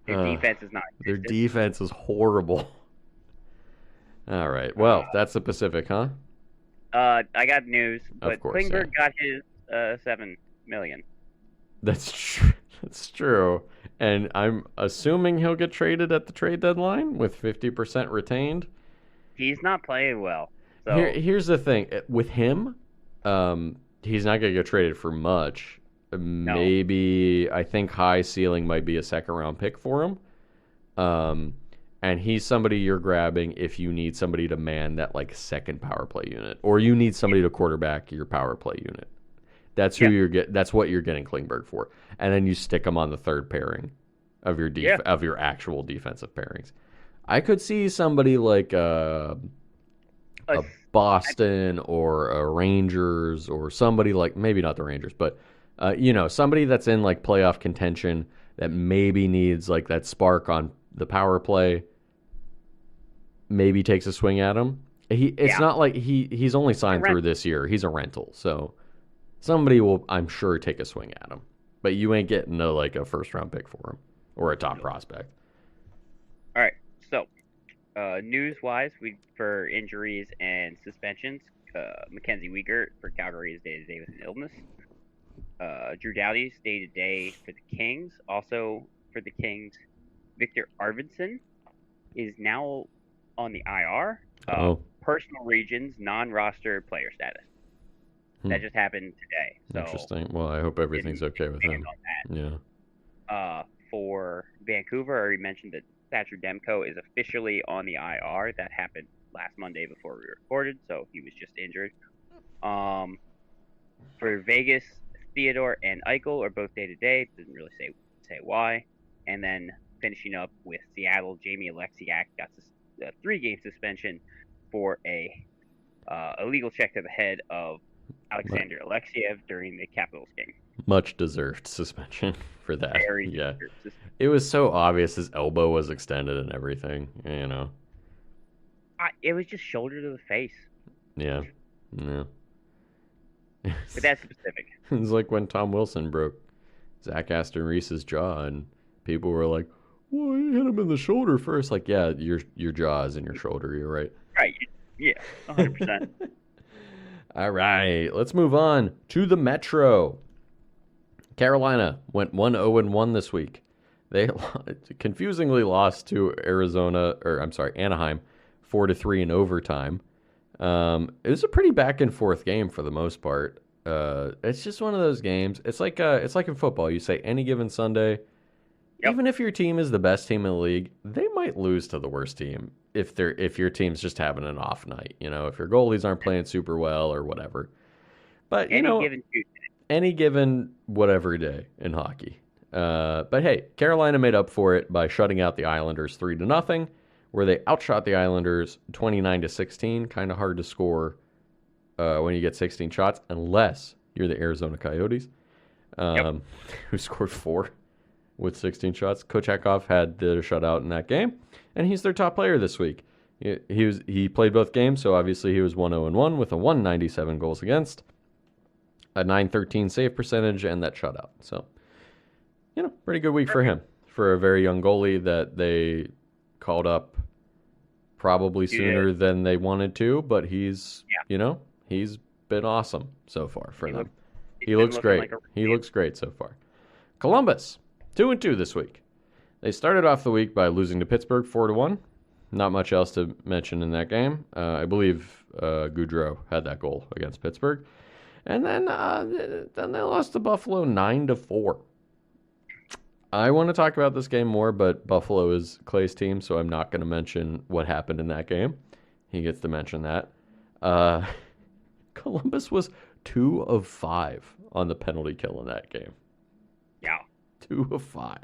Their defense is not. Their existent. defense is horrible. All right. Well, that's the Pacific, huh? I got news, but course, Klingberg got his $7 million. That's true. That's true. And I'm assuming he'll get traded at the trade deadline with 50% retained. He's not playing well. So Here's the thing with him, he's not going to get traded for much. Maybe I think high ceiling might be a second round pick for him. And he's somebody you're grabbing if you need somebody to man that like second power play unit, or you need somebody to quarterback your power play unit. That's who That's what you're getting Klingberg for, and then you stick him on the third pairing of your of your actual defensive pairings. I could see somebody like a Boston or a Rangers or somebody like, maybe not the Rangers, but somebody that's in like playoff contention that maybe needs like that spark on the power play, maybe takes a swing at him. It's not like he's only signed through this year. He's a rental, so somebody will, I'm sure, take a swing at him. But you ain't getting a first round pick for him or a top prospect. All right. So, news-wise, for injuries and suspensions, Mackenzie Weegar for Calgary is day-to-day with an illness. Drew Doughty's day-to-day for the Kings. Also for the Kings, Victor Arvidsson is now on the IR. Personal regions, non-roster player status. That just happened today. So interesting. Well, I hope everything's okay with him. Yeah. For Vancouver, I already mentioned that Thatcher Demko is officially on the IR. That happened last Monday before we recorded, so he was just injured. For Vegas, Theodore and Eichel are both day-to-day. Doesn't really say why. And then finishing up with Seattle, Jamie Alexiak got a 3-game suspension for a illegal check to the head of Alexander Alexiev during the Capitals game. Much deserved suspension for that. Very deserved. suspension. It was so obvious his elbow was extended and everything, It was just shoulder to the face. Yeah. But that's the Pacific. It's like when Tom Wilson broke Zach Aston Reese's jaw, and people were like, "Well, you hit him in the shoulder first." Like, yeah, your jaw is in your shoulder. You're right. Right. Yeah. 100%. All right, let's move on to the Metro. Carolina went 1-0-1 this week. They confusingly lost to Anaheim 4-3 in overtime. It was a pretty back and forth game for the most part. It's just one of those games. It's like in football. You say any given Sunday, even if your team is the best team in the league, they might lose to the worst team if your team's just having an off night. If your goalies aren't playing super well or whatever. But any given whatever day in hockey. But hey, Carolina made up for it by shutting out the Islanders 3-0, where they outshot the Islanders 29-16. Kind of hard to score when you get 16 shots, unless you're the Arizona Coyotes, who scored 4. with 16 shots. Kochekov had the shutout in that game, and he's their top player this week. He played both games, so obviously he was 1-0-1 with a 197 goals against, a 913 save percentage, and that shutout. So, pretty good week for him. For a very young goalie that they called up probably sooner than they wanted to, but he's been awesome so far for them. He looks great. He looks great so far. Columbus, 2-2 this week. They started off the week by losing to Pittsburgh 4-1. Not much else to mention in that game. I believe Gaudreau had that goal against Pittsburgh. And then they lost to Buffalo 9-4. I want to talk about this game more, but Buffalo is Clay's team, so I'm not going to mention what happened in that game. He gets to mention that. Columbus was 2 of 5 on the penalty kill in that game. Yeah. 2 of 5.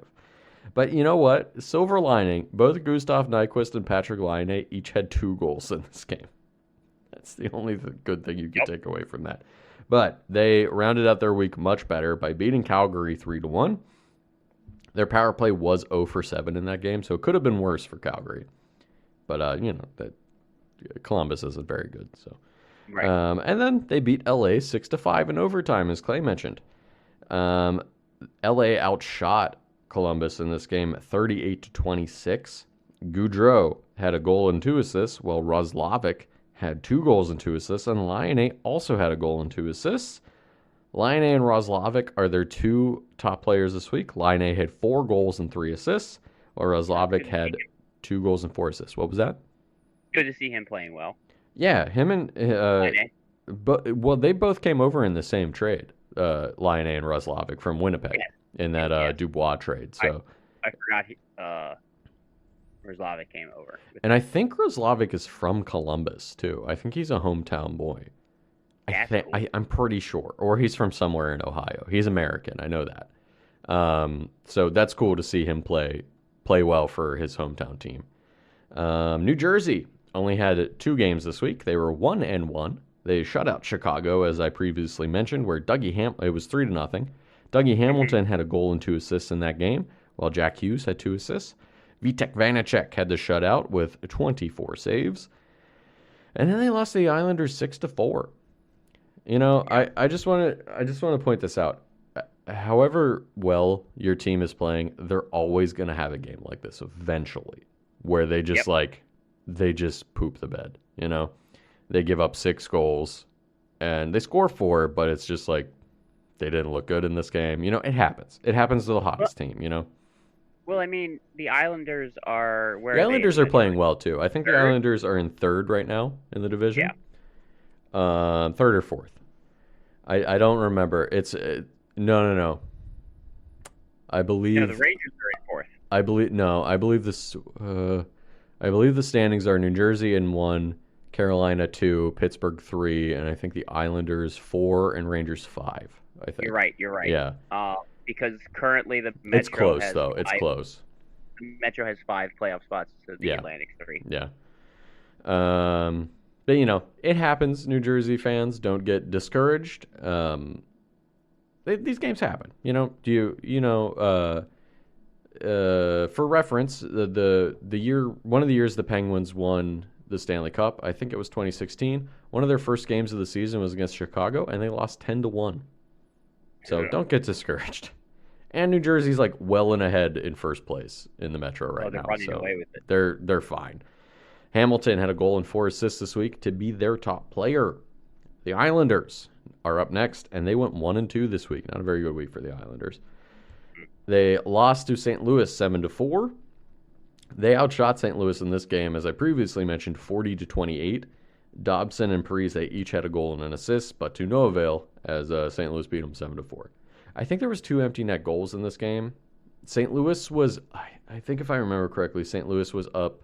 But you know what? Silver lining, both Gustav Nyquist and Patrick Laine each had 2 goals in this game. That's the only good thing you can take away from that. But they rounded out their week much better by beating Calgary 3-1. Their power play was 0 for 7 in that game, so it could have been worse for Calgary. But, that Columbus isn't very good. So, right. And then they beat LA 6-5 in overtime, as Clay mentioned. LA outshot Columbus in this game 38-26. Gaudreau had a goal and 2 assists, while Roslovic had 2 goals and 2 assists, and Laine also had a goal and 2 assists. Laine and Roslovic are their 2 top players this week. Laine had 4 goals and 3 assists, while Roslovic had 2 goals and 4 assists. What was that? Good to see him playing well. Yeah, him and they both came over in the same trade, Laine and Roslovic from Winnipeg in that Dubois trade. So I forgot Roslovic came over. And I think Roslovic is from Columbus too. I think he's a hometown boy. I'm pretty sure. Or he's from somewhere in Ohio. He's American. I know that. So that's cool to see him play well for his hometown team. New Jersey only had 2 games this week. They were 1-1. They shut out Chicago, as I previously mentioned, where it was 3-0. Dougie Hamilton had a goal and 2 assists in that game, while Jack Hughes had 2 assists. Vitek Vanacek had the shutout with 24 saves. And then they lost to the Islanders 6-4. I just want to point this out. However well your team is playing, they're always going to have a game like this eventually, where they just they just poop the bed. They give up 6 goals, and they score 4, but it's just like they didn't look good in this game. It happens. It happens to the hottest team. Well, I mean, the Islanders are where the Islanders are playing well too. I think the Islanders are in 3rd right now in the division. Yeah. 3rd or 4th. I don't remember. It's no. I believe the Rangers are in 4th. I believe this. I believe the standings are New Jersey in 1, Carolina 2, Pittsburgh 3, and I think the Islanders 4 and Rangers 5. I think You're right. Yeah. Because currently the Metro it's close has though. It's 5, close. The Metro has 5 playoff spots to the Atlantic 3. Yeah. But it happens. New Jersey fans, don't get discouraged. These games happen. For reference, one of the years the Penguins won the Stanley Cup, I think it was 2016. One of their first games of the season was against Chicago, and they lost 10-1. So don't get discouraged. And New Jersey's well and ahead in first place in the Metro right now. Running so away with it. They're fine. Hamilton had a goal and 4 assists this week to be their top player. The Islanders are up next, and they went 1-2 this week. Not a very good week for the Islanders. They lost to St. Louis 7-4. They outshot St. Louis in this game, as I previously mentioned, 40-28. Dobson and Parise each had a goal and an assist, but to no avail, as St. Louis beat them 7-4. I think there was 2 empty net goals in this game. St. Louis was, I think if I remember correctly, St. Louis was up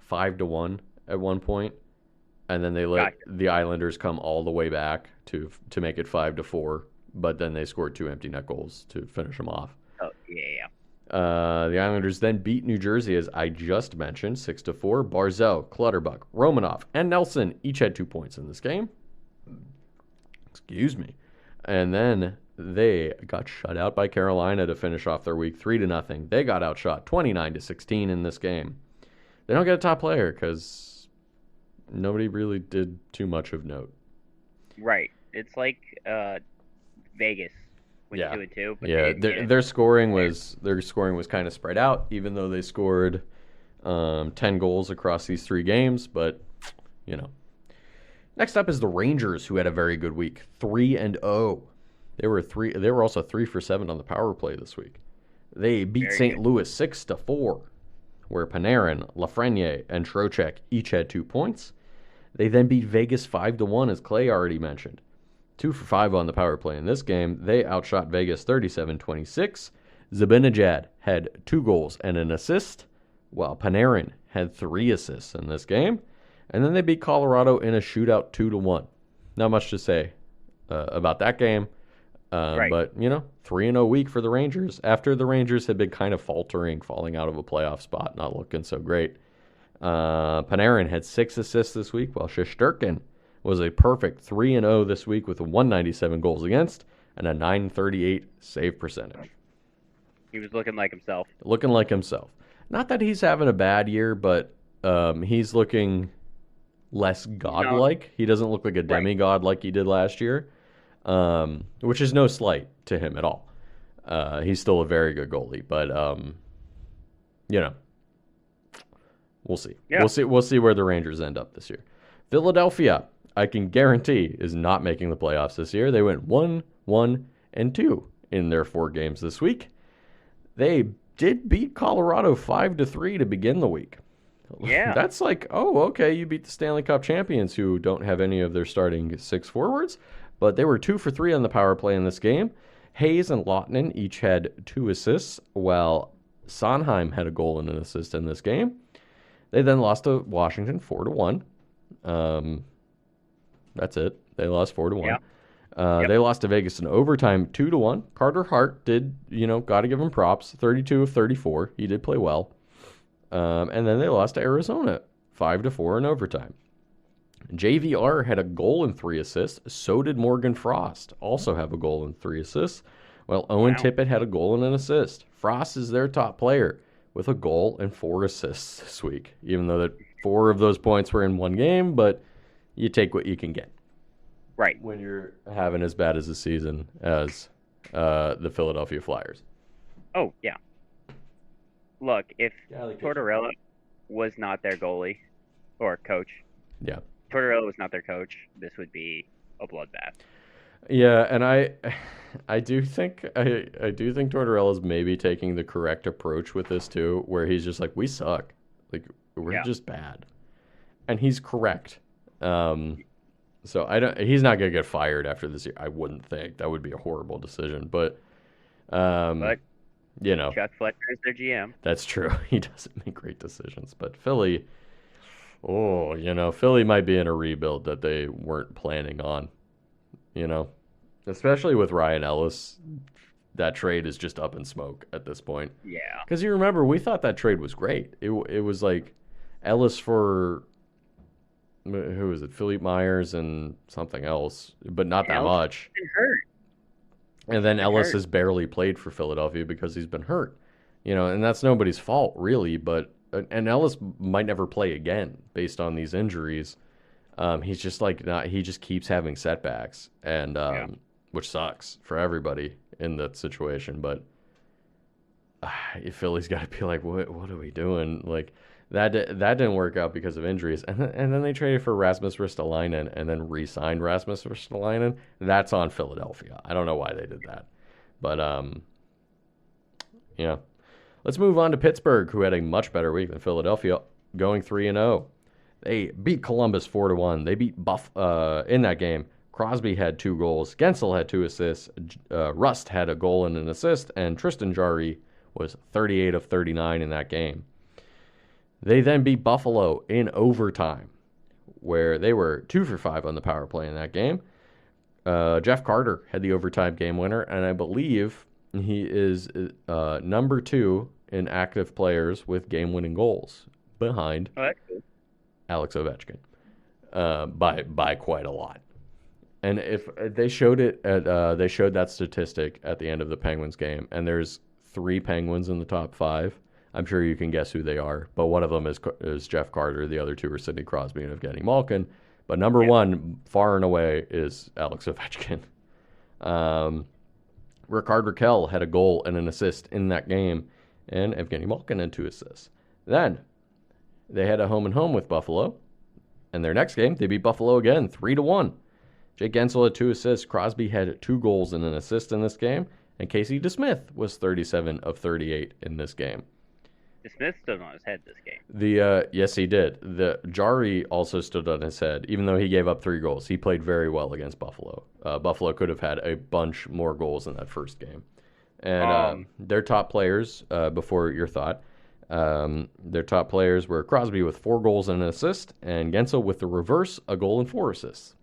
5-1 at one point, and then they let the Islanders come all the way back to make it 5-4. But then they scored 2 empty net goals to finish them off. Oh yeah. The Islanders then beat New Jersey, as I just mentioned, 6-4. Barzal, Clutterbuck, Romanov, and Nelson each had 2 points in this game. Excuse me. And then They got shut out by Carolina to finish off their week 3-0. They got outshot 29-16 in this game. They don't get a top player because nobody really did too much of note. Right. It's like Vegas went Yeah. 2-2, but Yeah, they didn't get their scoring was kind of spread out, even though they scored 10 goals across these 3 games. But you know, next up is the Rangers, who had a very good week, 3-0. They were also 3 for 7 on the power play this week. They beat Very St. good. Louis 6-4, where Panarin, Lafreniere, and Trocheck each had 2 points. They then beat Vegas 5-1, as Clay already mentioned. 2 for 5 on the power play in this game. They outshot Vegas 37-26. Zibanejad had 2 goals and an assist, while Panarin had 3 assists in this game. And then they beat Colorado in a shootout 2-1. Not much to say about that game. Right. But, 3-0 week for the Rangers. After the Rangers had been kind of faltering, falling out of a playoff spot, not looking so great. Panarin had 6 assists this week, while Shesterkin was a perfect 3-0 this week with a 197 goals against and a 938 save percentage. He was looking like himself. Looking like himself. Not that he's having a bad year, but he's looking less godlike. He doesn't look like a demigod like he did last year, which is no slight to him at all. He's still a very good goalie, but we'll see. Yeah. We'll see where the Rangers end up this year. Philadelphia, I can guarantee, is not making the playoffs this year. They went 1-1-2 in their 4 games this week. They did beat Colorado 5-3 to begin the week. Yeah. That's like, oh, okay, you beat the Stanley Cup champions who don't have any of their starting 6 forwards, but they were 2 for 3 on the power play in this game. Hayes and Lautinen each had 2 assists, while Sondheim had a goal and an assist in this game. They then lost to Washington 4-1. That's it. They lost 4-1. Yeah. They lost to Vegas in overtime 2-1. Carter Hart did, got to give him props. 32 of 34. He did play well. And then they lost to Arizona 5-4 in overtime. JVR had a goal and 3 assists. So did Morgan Frost. Also have a goal and 3 assists. Well, Owen Tippett had a goal and an assist. Frost is their top player with a goal and 4 assists this week, even though that 4 of those points were in one game, but you take what you can get. Right. When you're having as bad as a season as the Philadelphia Flyers. Oh, yeah. Look, if Tortorella was not their goalie or coach, yeah, Tortorella was not their coach, this would be a bloodbath. Yeah, and I do think Tortorella's maybe taking the correct approach with this too, where he's just like, we suck, like we're just bad, and he's correct. So he's not gonna get fired after this year. I wouldn't think that would be a horrible decision, but Chuck Fletcher is their GM. That's true. He doesn't make great decisions, but Philly might be in a rebuild that they weren't planning on. Especially with Ryan Ellis, that trade is just up in smoke at this point. Yeah. Because you remember, we thought that trade was great. It was like Ellis for, who was it, Philippe Myers and something else, but not that much. Been hurt. And then Ellis has barely played for Philadelphia because he's been hurt. And that's nobody's fault, really. But Ellis might never play again based on these injuries. He's just he just keeps having setbacks, and which sucks for everybody in that situation. But Philly's got to be like, what are we doing? Like that didn't work out because of injuries, and then they traded for Rasmus Ristolainen and then re-signed Rasmus Ristolainen. That's on Philadelphia. I don't know why they did that, but Let's move on to Pittsburgh, who had a much better week than Philadelphia, going 3-0. They beat Columbus 4-1. They beat Buff in that game. Crosby had 2 goals. Gensel had 2 assists. Rust had a goal and an assist. And Tristan Jarry was 38 of 39 in that game. They then beat Buffalo in overtime, where they were 2 for 5 on the power play in that game. Jeff Carter had the overtime game winner, and I believe he is number 2 in active players with game-winning goals, behind Oh, that's cool. Alex Ovechkin by quite a lot. And if they showed that statistic at the end of the Penguins game, and there's 3 Penguins in the top 5. I'm sure you can guess who they are, but one of them is Jeff Carter. The other 2 are Sidney Crosby and Evgeny Malkin. But number Yeah. 1, far and away, is Alex Ovechkin. Rickard Rakell had a goal and an assist in that game, and Evgeny Malkin had 2 assists. Then they had a home and home with Buffalo, and their next game they beat Buffalo again, 3-1. Jake Gensel had 2 assists. Crosby had 2 goals and an assist in this game, and Casey DeSmith was 37 of 38 in this game. DeSmith stood on his head this game. Yes, he did. The Jari also stood on his head, even though he gave up 3 goals. He played very well against Buffalo. Buffalo could have had a bunch more goals in that first game. And their top players, before your thought, their top players were Crosby with 4 goals and an assist, and Gensel with the reverse, a goal and 4 assists.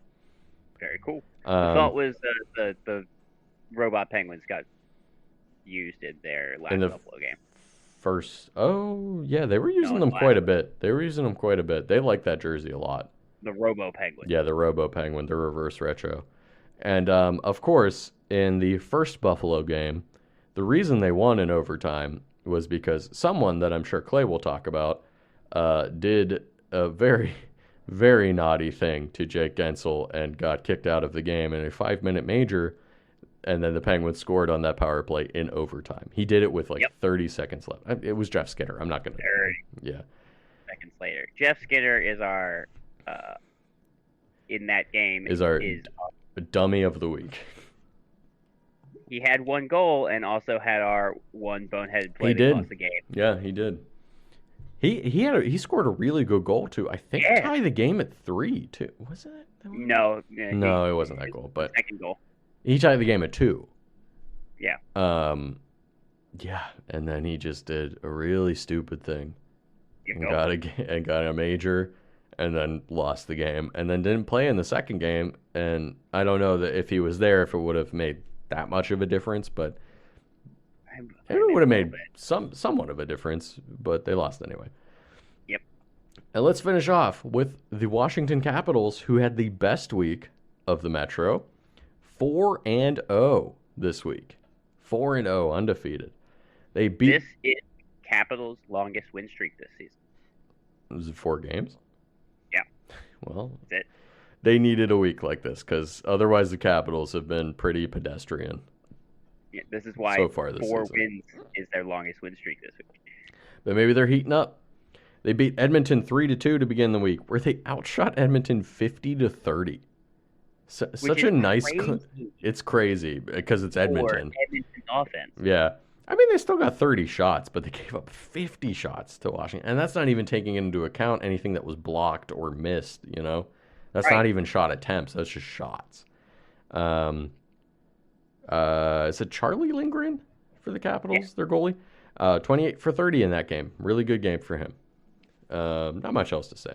Very cool. The thought was the robot penguins got used in their last Buffalo game. They were using them quite a bit. They like that jersey a lot. The Robo Penguin. Yeah, the Robo Penguin, the reverse retro. And of course, in the first Buffalo game, the reason they won in overtime was because someone that I'm sure Clay will talk about did a very, very naughty thing to Jake Gensel and got kicked out of the game in a 5-minute major. And then the Penguins scored on that power play in overtime. He did it with 30 seconds left. It was Jeff Skinner. I'm not going to. 30 seconds later. Jeff Skinner is our, in that game, is our dummy of the week. He had 1 goal and also had our 1 boneheaded play that lost the game. Yeah, he did. He scored a really good goal too. I think tied the game at 3 too. Was it? No. No, it wasn't that goal. But second goal. He tied the game at 2. Yeah. Yeah, and then he just did a really stupid thing and got a major, and then lost the game, and then didn't play in the second game. And I don't know that if he was there, if it would have made that much of a difference, but it would have made somewhat of a difference. But they lost anyway. Yep. And let's finish off with the Washington Capitals, who had the best week of the Metro. 4-0 this week. 4-0, undefeated. They beat. This is Capitals' longest win streak this season. Was it 4 games? Yeah. Well, that's it. They needed a week like this because otherwise the Capitals have been pretty pedestrian. Yeah, this is why so far this 4 season. wins is their longest win streak this week. But maybe they're heating up. They beat Edmonton 3-2 to begin the week, where they outshot Edmonton 50-30. Such a nice. It's crazy because it's Edmonton. Edmonton's offense. Yeah. I mean, they still got 30 shots, but they gave up 50 shots to Washington. And that's not even taking into account anything that was blocked or missed, you know? That's not even shot attempts. That's just shots. Is it Charlie Lindgren for the Capitals, their goalie? 28 for 30 in that game. Really good game for him. Not much else to say.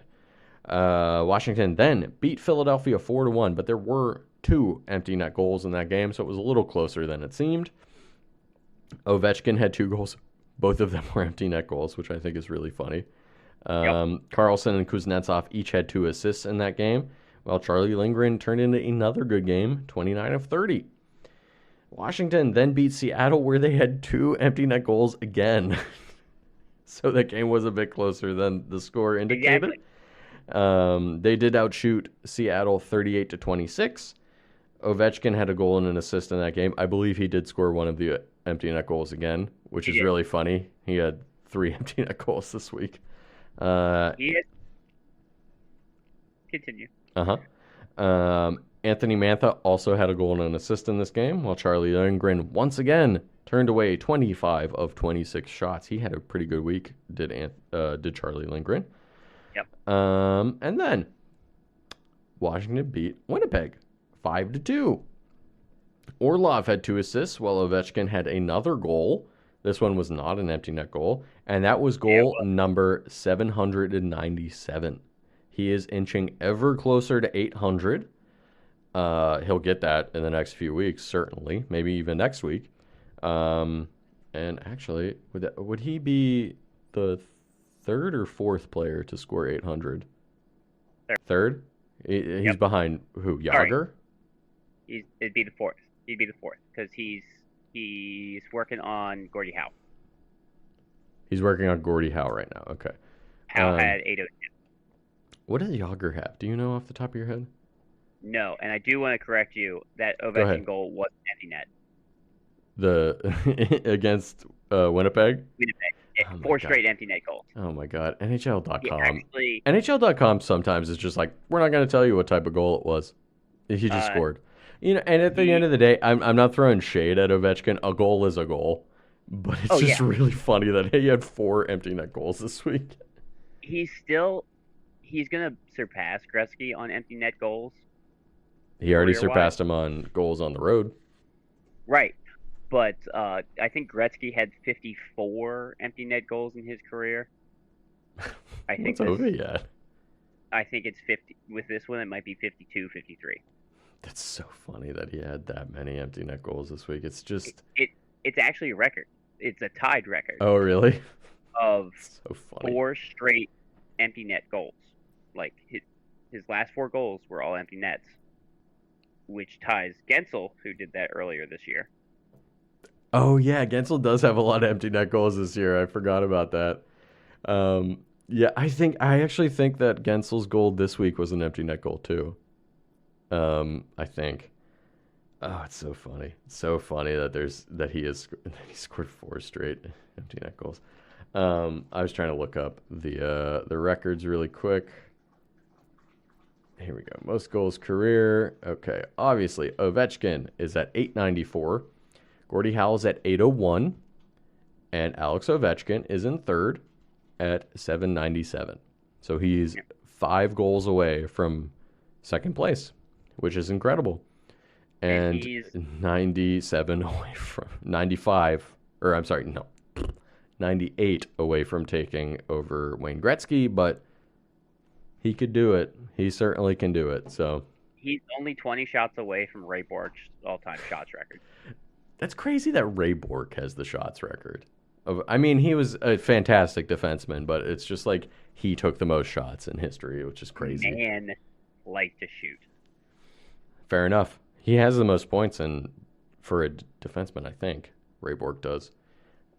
Washington then beat Philadelphia 4-1, but there were 2 empty net goals in that game, so it was a little closer than it seemed. Ovechkin had 2 goals. Both of them were empty net goals, which I think is really funny. Carlson and Kuznetsov each had 2 assists in that game, while Charlie Lindgren turned into another good game, 29 of 30. Washington then beat Seattle, where they had 2 empty net goals again. So that game was a bit closer than the score indicated. Exactly. They did outshoot Seattle 38-26. Ovechkin had a goal and an assist in that game. I believe he did score one of the empty net goals again, which is really funny. He had 3 empty net goals this week. Continue. Anthony Mantha also had a goal and an assist in this game, while Charlie Lindgren once again turned away 25 of 26 shots. He had a pretty good week, did Charlie Lindgren. Yep. And then Washington beat Winnipeg 5-2. Orlov had 2 assists, while Ovechkin had another goal. This one was not an empty net goal, and that was goal number 797. He is inching ever closer to 800. He'll get that in the next few weeks, certainly, maybe even next week. And actually, would he be the 3rd or 4th player to score 800? Third? He's behind who? Yager? It'd be the fourth. He'd be the fourth because he's working on Gordie Howe. He's working on Gordie Howe right now. Okay. Howe had 802. What does Yager have? Do you know off the top of your head? No, and I do want to correct you. That Go ahead. Ovechkin goal was an empty net. The against Winnipeg? Winnipeg. Oh my 4 God. straight empty net goals. Oh my God. NHL.com. He actually, NHL.com sometimes is just like, we're not going to tell you what type of goal it was. He just scored. You know, and at the end of the day, I'm not throwing shade at Ovechkin. A goal is a goal. But it's just really funny that he had 4 empty net goals this week. he's going to surpass Gretzky on empty net goals. He already Career-wise. surpassed him on goals on the road. Right. But I think Gretzky had 54 empty net goals in his career. I think What's Ovi at? I think it's 50. With this one, it might be 52, 53. That's so funny that he had that many empty net goals this week. It's just... It's actually a record. It's a tied record. Oh, really? Of so funny. 4 straight empty net goals. Like, his last 4 goals were all empty nets, which ties Gensel, who did that earlier this year. Oh, yeah. Gensel does have a lot of empty net goals this year. I forgot about that. Yeah, I actually think that Gensel's goal this week was an empty net goal, too. I think. Oh, it's so funny. It's so funny that he scored 4 straight empty net goals. I was trying to look up the records really quick. Here we go. Most goals career. Okay. Obviously, Ovechkin is at 894. Gordie Howe's at 801. And Alex Ovechkin is in third at 797. So he's 5 goals away from second place, which is incredible. And 97 away from 95, or I'm sorry, no, 98 away from taking over Wayne Gretzky, but he could do it. He certainly can do it. So he's only 20 shots away from Ray Bork's all-time shots record. That's crazy that Ray Bork has the shots record. I mean, he was a fantastic defenseman, but it's just like he took the most shots in history, which is crazy. Man, like to shoot. Fair enough. He has the most points for a defenseman, I think. Ray Bork does.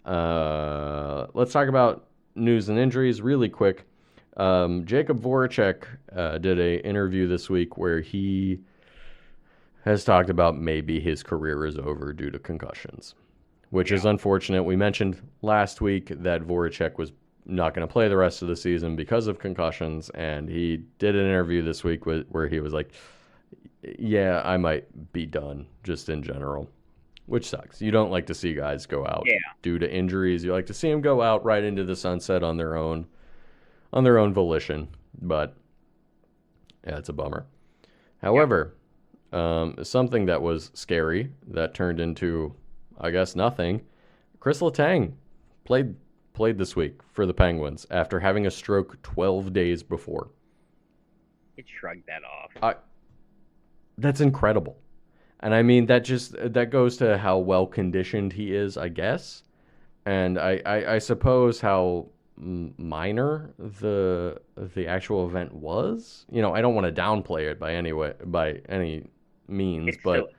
Let's talk about news and injuries really quick. Jacob Voracek did an interview this week where he has talked about maybe his career is over due to concussions, which is unfortunate. We mentioned last week that Voracek was not going to play the rest of the season because of concussions, and he did an interview this week where he was like, yeah, I might be done just in general, which sucks. You don't like to see guys go out due to injuries. You like to see them go out right into the sunset on their own volition, but yeah, it's a bummer. However, something that was scary that turned into, I guess, nothing. Chris Letang played this week for the Penguins after having a stroke 12 days before. It shrugged that off. That's incredible. And I mean, that goes to how well conditioned he is, I guess. And I suppose how minor the actual event was. You know, I don't want to downplay it by any means, but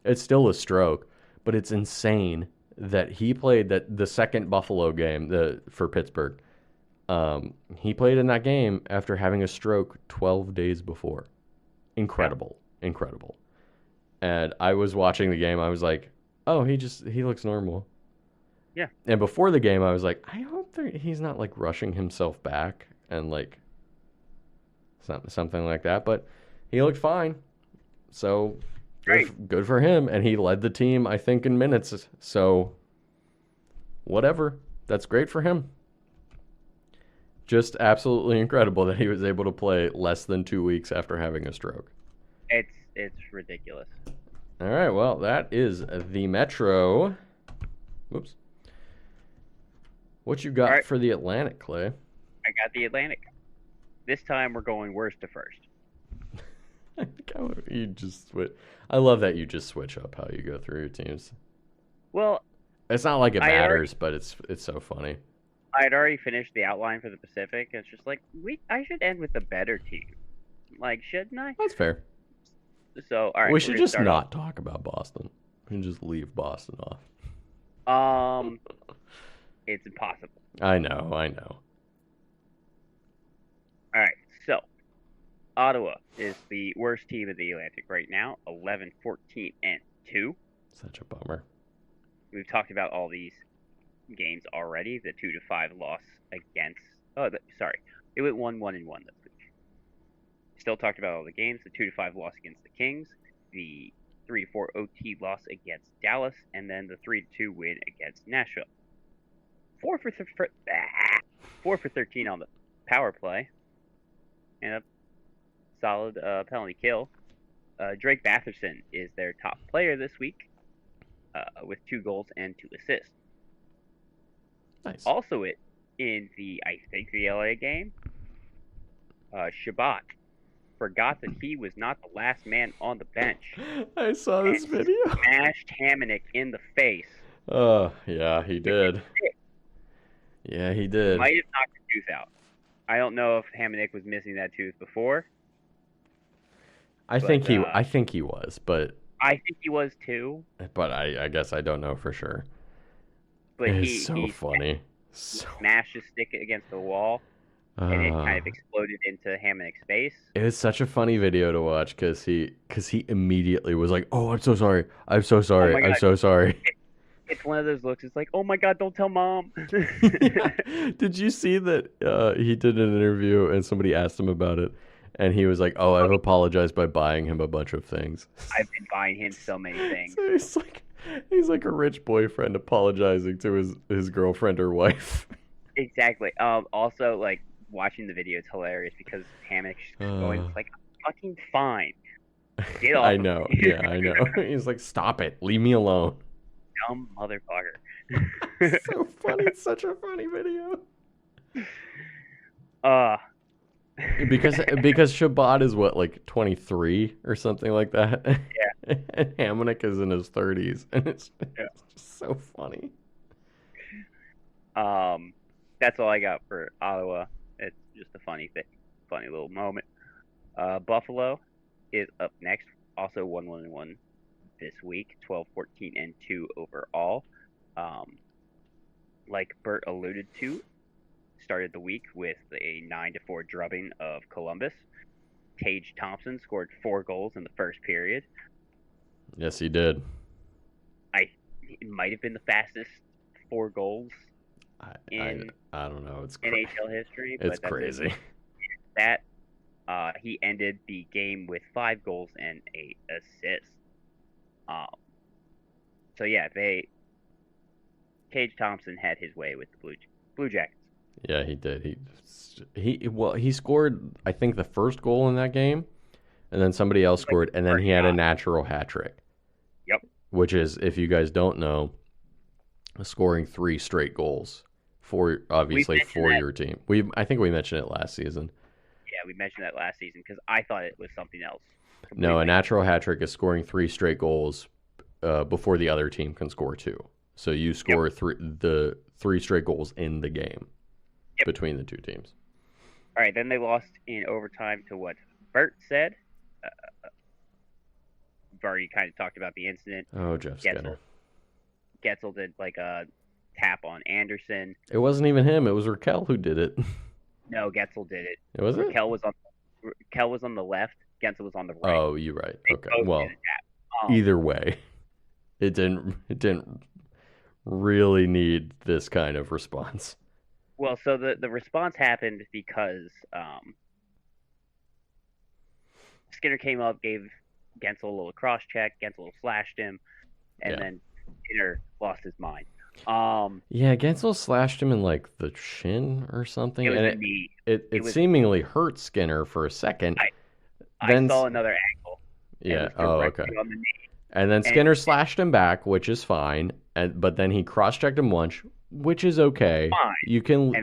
it's still a stroke. But it's insane that he played the second Buffalo game for Pittsburgh. He played in that game after having a stroke 12 days before. Incredible. And I was watching the game. I was like, oh, he looks normal. Yeah. And before the game, I was like, I hope he's not like rushing himself back and like something like that. But he looked fine. So good for him. And he led the team, I think, in minutes. So whatever. That's great for him. Just absolutely incredible that he was able to play less than 2 weeks after having a stroke. It's ridiculous. All right, well, that is the Metro. Whoops. What you got for the Atlantic, Clay? I got the Atlantic. This time we're going worst to first. You just switch. I love that you just switch up how you go through your teams. Well, it's not like it matters, but it's so funny. I had already finished the outline for the Pacific. And it's just like I should end with the better team. Like, shouldn't I? That's fair. So, all right, We we're should gonna just start not talk about Boston. We can just leave Boston off. off. It's impossible. I know. All right, so Ottawa is the worst team in the Atlantic right now, 11, 14, and 2. Such a bummer. We've talked about all these games already. The 2-5 loss against. Sorry, it went 1-1 and 1 this week. Still talked about all the games. The 2-5 loss against the Kings, the 3-4 OT loss against Dallas, and then the 3-2 win against Nashville. 4 for 13 on the power play, and a solid penalty kill. Drake Batherson is their top player this week, with 2 goals and 2 assists. Nice. Also, in the LA game, Shabbat forgot that he was not the last man on the bench. I saw this video. Smashed Hamonic in the face. Oh, yeah, he did. Yeah, he did. Might have knocked the tooth out. I don't know if Hamonic was missing that tooth before. I think he was, but I think he was too. But I guess I don't know for sure. But It's so funny. Smashed his stick against the wall, and it kind of exploded into Hamonic's face. It was such a funny video to watch because he immediately was like, "Oh, I'm so sorry. I'm so sorry. Oh my I'm God. so sorry." It's one of those looks. It's like, oh my God, don't tell mom. Did you see that he did an interview and somebody asked him about it, and he was like, "Oh, I've apologized by buying him a bunch of things." I've been buying him so many things. So he's like a rich boyfriend apologizing to his girlfriend or wife. Exactly. Also, like, watching the video is hilarious because Hamonic's going like, fucking fine. Get off. I know. Yeah, I know. He's like, "Stop it. Leave me alone." Dumb motherfucker. So funny. It's such a funny video. Because Shabbat is what, like 23 or something like that. Yeah. And Hamonic is in his 30s, and it's just so funny. That's all I got for Ottawa. It's just a funny little moment. Buffalo is up next, also 1-1 this week, 12, 14, and 2 overall. Like Bert alluded to, started the week with a 9-4 drubbing of Columbus. Tage Thompson scored 4 goals in the first period. Yes, he did. It might have been the fastest 4 goals in I don't know. It's NHL history. It's crazy. He ended the game with 5 goals and 8 assists. So yeah, Tage Thompson had his way with the Blue Jackets. Yeah, he did. He scored, I think, the first goal in that game, and then somebody else scored, and then he had a natural hat trick. Yep. Which is, if you guys don't know, scoring 3 straight goals for your team. I think we mentioned it last season. Yeah, we mentioned that last season because I thought it was something else. Completely. No, a natural hat trick is scoring 3 straight goals before the other team can score 2. So you score 3 straight goals in the game between the two teams. All right, then they lost in overtime to what Bert said. We've already kind of talked about the incident. Oh, Jeff Skinner. Getzel did like a tap on Anderson. It wasn't even him. It was Raquel who did it. No, Getzel did it. Was it? Raquel was on the left. Getzel was on the right. Oh, you're right. Okay. Well, either way, it didn't really need this kind of response. Well, so the response happened because Skinner came up, gave Guentzel a little cross check. Guentzel slashed him, and then Skinner lost his mind. Yeah, Guentzel slashed him in like the shin or something, and it seemingly hurt Skinner for a second. I saw another angle. Yeah. Oh, okay. On the knee. And then Skinner slashed him back, which is fine. But then he cross-checked him once, which is okay. Fine. You can.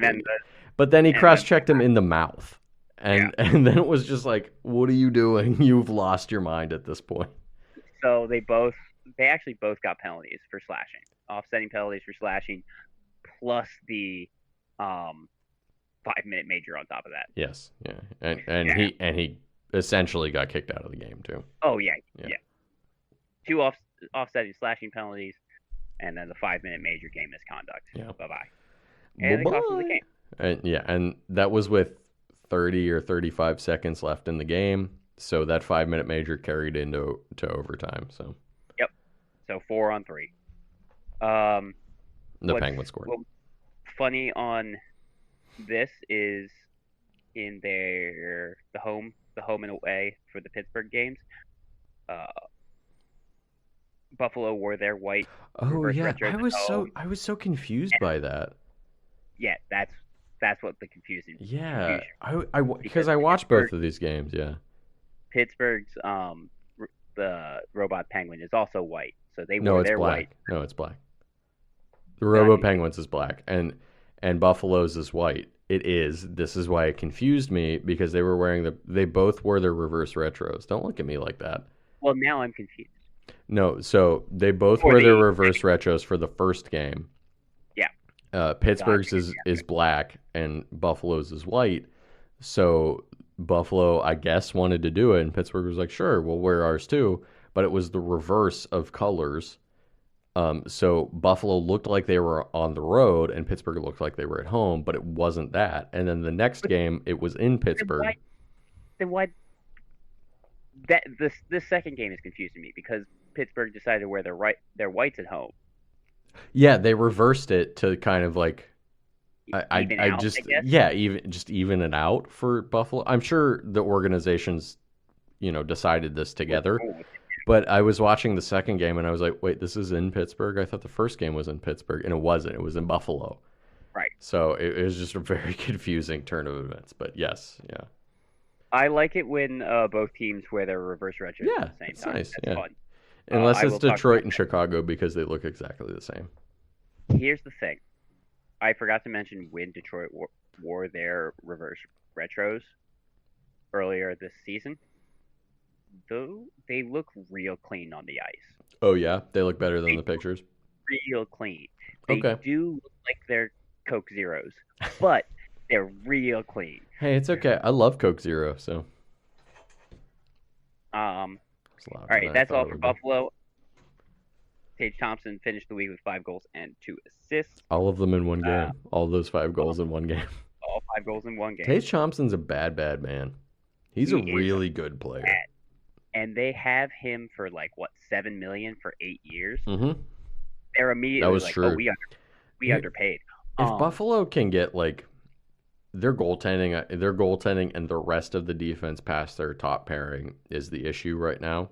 But then he cross-checked him in the mouth, and then it was just like, "What are you doing? You've lost your mind at this point." So they actually both got penalties for slashing, offsetting penalties for slashing, plus the 5-minute major on top of that. Yes. Yeah. And he essentially got kicked out of the game too. Oh yeah, Yeah. yeah. Two offsetting slashing penalties, and then the 5-minute major game misconduct. Yeah. Bye bye. Bye And it cost them the bye. game. And yeah, and that was with 30 or 35 seconds left in the game. So that 5-minute major carried into overtime. So Yep. So 4-on-3. the What's Penguins scored. what's funny on this is in the home and away for the Pittsburgh games. Uh, Buffalo wore their white Oh reverse yeah, retros at home. I was so confused by that. Yeah, that's what the confusion. Yeah, Because because I watched both Pittsburgh, of these games. Yeah. Pittsburgh's the robot penguin is also white, so they No, wore it's their black. white. No, it's black. The Not Robo confused. Penguins is black, and Buffalo's is white. It is. This is why it confused me because they were wearing they both wore their reverse retros. Don't look at me like that. Well, now I'm confused. No, so they both For wore their the reverse retros for the first game. yeah, Pittsburgh's gotcha. is black and Buffalo's is white. So Buffalo, I guess, wanted to do it, and Pittsburgh was like, "Sure, we'll wear ours too." But it was the reverse of colors. So Buffalo looked like they were on the road, and Pittsburgh looked like they were at home, but it wasn't that. And then the next But game, it was in then Pittsburgh. why that this second game is confusing me because Pittsburgh decided to wear their whites at home. Yeah, they reversed it to kind of like Even I out, just I guess. yeah, even it out for Buffalo. I'm sure the organizations, decided this together. But I was watching the second game and I was like, wait, this is in Pittsburgh? I thought the first game was in Pittsburgh, and it wasn't. It was in Buffalo. Right. So it was just a very confusing turn of events. But yes, yeah. I like it when both teams wear their reverse retros Yeah, at the same it's time. nice. That's Yeah. fun. Unless I it's will talk Detroit about and Chicago because they look exactly the same. Here's the thing. I forgot to mention when Detroit wore their reverse retros earlier this season. Though they look real clean on the ice. Oh, yeah? They look better than They the pictures? real clean. They Okay. do look like they're Coke Zeros, but they're real clean. Hey, it's okay. I love Coke Zero, so Um, it's louder all than right, I that's thought all it for would be. Buffalo. Tage Thompson finished the week with 5 goals and 2 assists. All of them in one game. All those 5 goals in one game. All 5 goals in one game. Tage Thompson's a bad man. He's a He is really good player. bad. And they have him for $7 million for 8 years. Mm-hmm. They're immediately That was like, true. oh, we underpaid. If Buffalo can get their goaltending and the rest of the defense past their top pairing is the issue right now.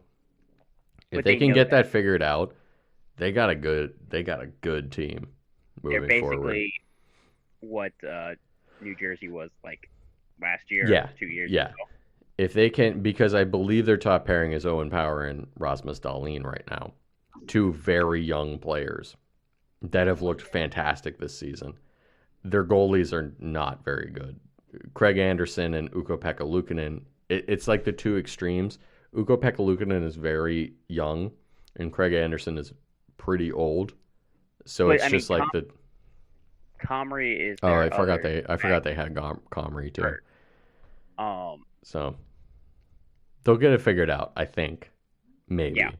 If But they they can know get that. that figured out, they got a good team They're moving forward. basically what New Jersey was like last year, Yeah, 2 years yeah. ago. If they can, because I believe their top pairing is Owen Power and Rasmus Dahlin right now. 2 very young players that have looked fantastic this season. Their goalies are not very good. Craig Anderson and Ukko-Pekka Luukkonen, it's like the 2 extremes. Ukko-Pekka Luukkonen is very young, and Craig Anderson is pretty old. So But, it's I mean, just like the. Comrie is Oh, their I forgot other they had Comrie too. expert. So they'll get it figured out, I think. Maybe. Yeah.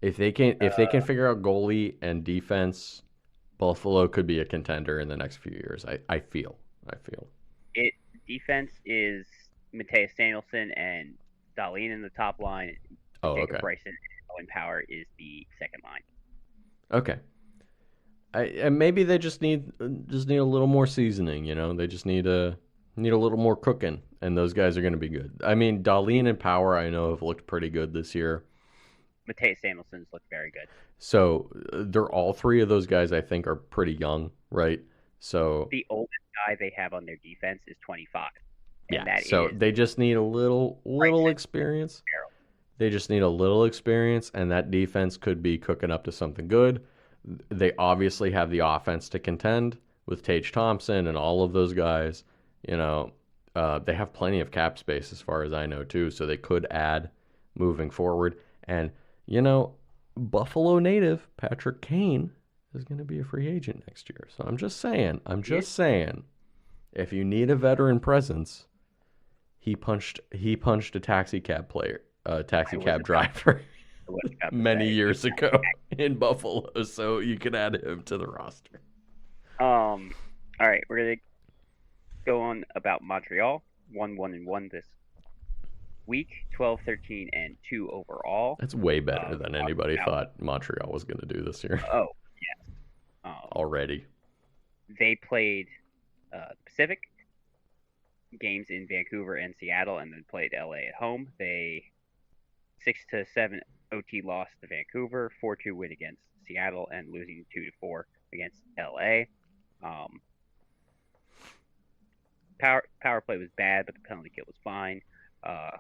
If they can figure out goalie and defense, Buffalo could be a contender in the next few years. I feel. Defense is Mateus Danielson and Dahlin in the top line. Oh, Jacob okay. Bryson and Owen Power is the second line. Okay. And maybe they just need a little more seasoning, They just need a little more cooking, and those guys are going to be good. I mean, Dahlin and Power I know have looked pretty good this year. Mateus Danielson's looked very good. So they're all 3 of those guys I think are pretty young, right? So The oldest guy they have on their defense is 25. And yeah, that so is they just need a little Bryson experience. Farrell. They just need a little experience, and that defense could be cooking up to something good. They obviously have the offense to contend with Tage Thompson and all of those guys. They have plenty of cap space as far as I know too, so they could add moving forward. And Buffalo native Patrick Kane is going to be a free agent next year. So I'm just saying, if you need a veteran presence, He punched a taxi cab about driver I was about to many say. years ago in Buffalo, so you can add him to the roster. All right, we're gonna go on about Montreal. 1-1-1 this week. 12-13-2 overall. That's way better than anybody Out. thought Montreal was going to do this year Oh yes. already. They played Pacific games in Vancouver and Seattle, and then played LA at home. They 6-7 OT loss to Vancouver, 4-2 win against Seattle, and losing 2-4 against LA. Power play was bad, but the penalty kill was fine. I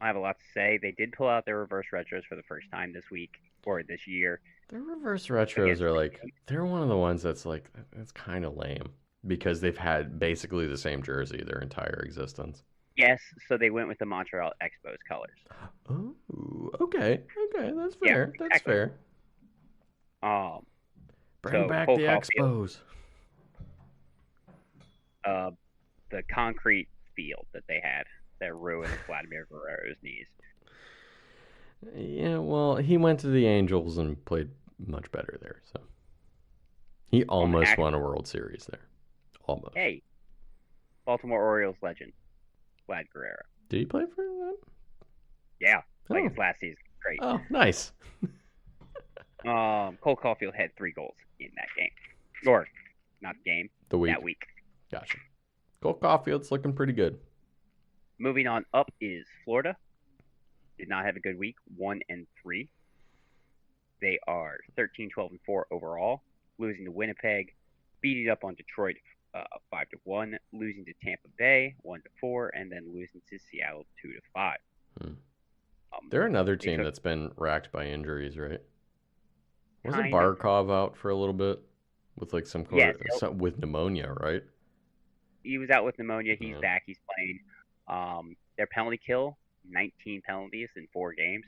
have a lot to say. They did pull out their reverse retros for the first time this week or this year. Their reverse retros are like, they're one of the ones that's like, it's kind of lame because they've had basically the same jersey their entire existence. Yes, so they went with the Montreal Expos colors. Oh, okay, that's fair. Yeah, That's fair. Bring back Cole the Caulfield, Expos. The concrete field that they had that ruined Vladimir Guerrero's knees. Yeah, well, he went to the Angels and played much better there, so he almost won a World Series there. Almost. Hey, Baltimore Orioles legend, Vlad Guerrero. Did he play for them? Yeah, like his last season. Great. Oh, nice. Cole Caulfield had 3 goals in that game. Or, not game, that week. Gotcha. Cole Caulfield's looking pretty good. Moving on up is Florida. Did not have a good week, 1-3. They are 13-12-4 overall, losing to Winnipeg, beating up on Detroit 5-1, losing to Tampa Bay 1-4, and then losing to Seattle 2-5. They're another team that's been racked by injuries, right? Wasn't Barkov out for a little bit with like with pneumonia, right? He was out with pneumonia. He's back. He's playing. Their penalty kill, 19 penalties in 4 games.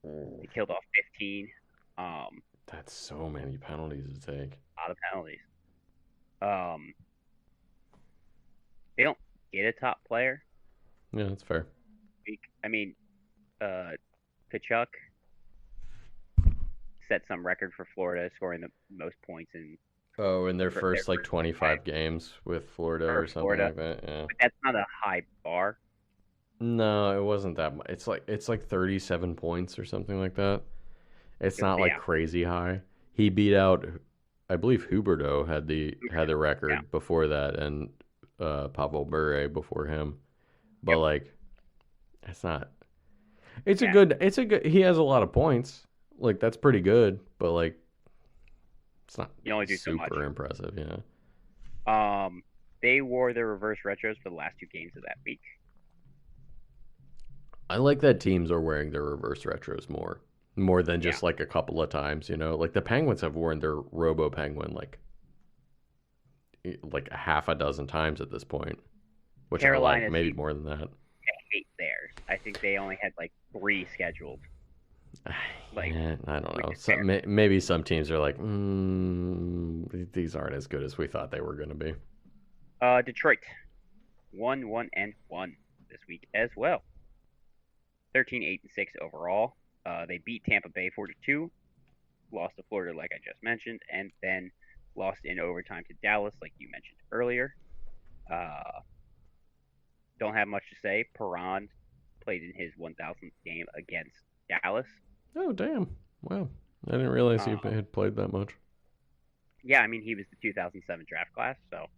They killed off 15. That's so many penalties to take. A lot of penalties. They don't get a top player. Yeah, that's fair. I mean, Tkachuk set some record for Florida, scoring the most points in. In their first 25 games with Florida or something like that. Yeah. But that's not a high bar. No, it wasn't that much. It's like 37 points or something like that. It's not like crazy high. He beat out, I believe Huberdeau had the record before that, and Pavel Bure before him. But like, it's not. It's a good. He has a lot of points. Like that's pretty good, but like, it's not super impressive. Yeah. They wore their reverse retros for the last 2 games of that week. I like that teams are wearing their reverse retros more than just like a couple of times, like the Penguins have worn their Robo Penguin like a half a dozen times at this point, which Carolina, I like, maybe more than that. I hate theirs. I think they only had like 3 scheduled. Like, I don't know. Maybe some teams are like, these aren't as good as we thought they were going to be. Detroit, 1-1-1 this week as well. 13-8-6 overall. They beat Tampa Bay 4-2, lost to Florida like I just mentioned, and then lost in overtime to Dallas like you mentioned earlier. Don't have much to say. Perron played in his 1,000th game against Dallas. Oh, damn. Wow. I didn't realize he had played that much. Yeah, I mean, he was the 2007 draft class, so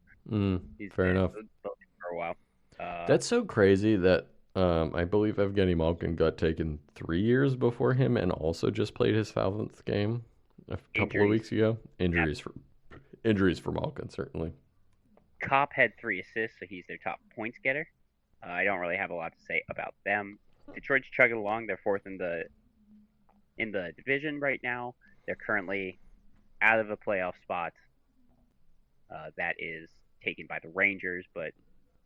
he's fair enough. For a while. That's so crazy that I believe Evgeny Malkin got taken 3 years before him and also just played his 1,000th game a couple of weeks ago. Injuries for Malkin, certainly. Kopp had 3 assists, so he's their top points getter. I don't really have a lot to say about them. Detroit's chugging along. They're 4th in the division right now. They're currently out of a playoff spot that is taken by the Rangers, but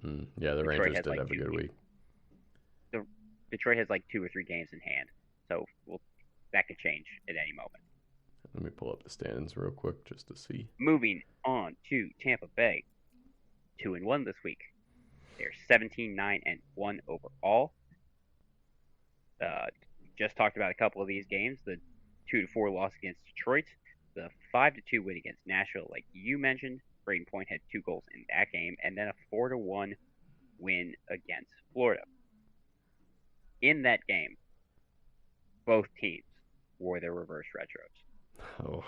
the Detroit Rangers did have a good week. Detroit has like 2 or 3 games in hand, so that could change at any moment. Let me pull up the standings real quick just to see. Moving on to Tampa Bay, 2-1 this week. They're 17-9-1 overall. Just talked about a couple of these games. The 2-4 loss against Detroit, the 5-2 win against Nashville, like you mentioned. Braden Point had 2 goals in that game, and then a 4-1 win against Florida. In that game, both teams wore their reverse retros. Oh.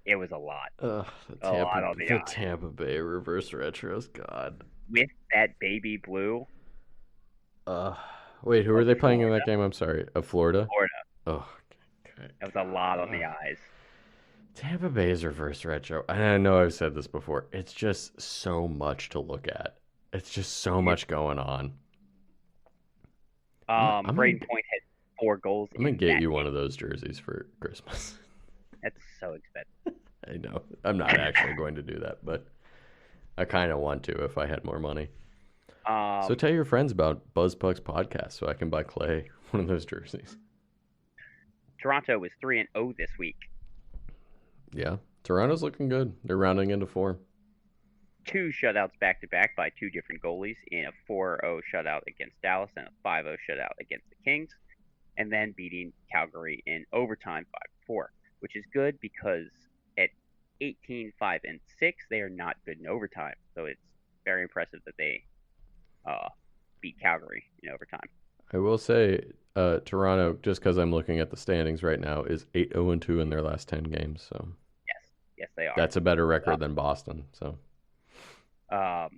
It was a lot. The lot on the eye. Tampa Bay reverse retros, God. With that baby blue, Wait, who are they playing in Florida. that game? I'm sorry. Florida? Florida, Oh, okay. that was a lot on the eyes. Tampa Bay's reverse retro. And I know I've said this before. It's just so much to look at. It's just so much going on. Braden Point had 4 goals. I'm going to get you one of those jerseys for Christmas. That's so expensive. I know. I'm not actually going to do that, but I kind of want to if I had more money. So tell your friends about BuzzPucks podcast so I can buy Clay one of those jerseys. Toronto was 3-0 this week. Yeah, Toronto's looking good. They're rounding into form. 2 shutouts back-to-back by 2 different goalies in a 4-0 shutout against Dallas and a 5-0 shutout against the Kings, and then beating Calgary in overtime 5-4, which is good because at 18-5-6, they are not good in overtime. So it's very impressive that they beat Calgary in overtime. I will say Toronto, just because I'm looking at the standings right now, is 8-0-2 in their last 10 games. So yes, they are. That's a better record than Boston. So power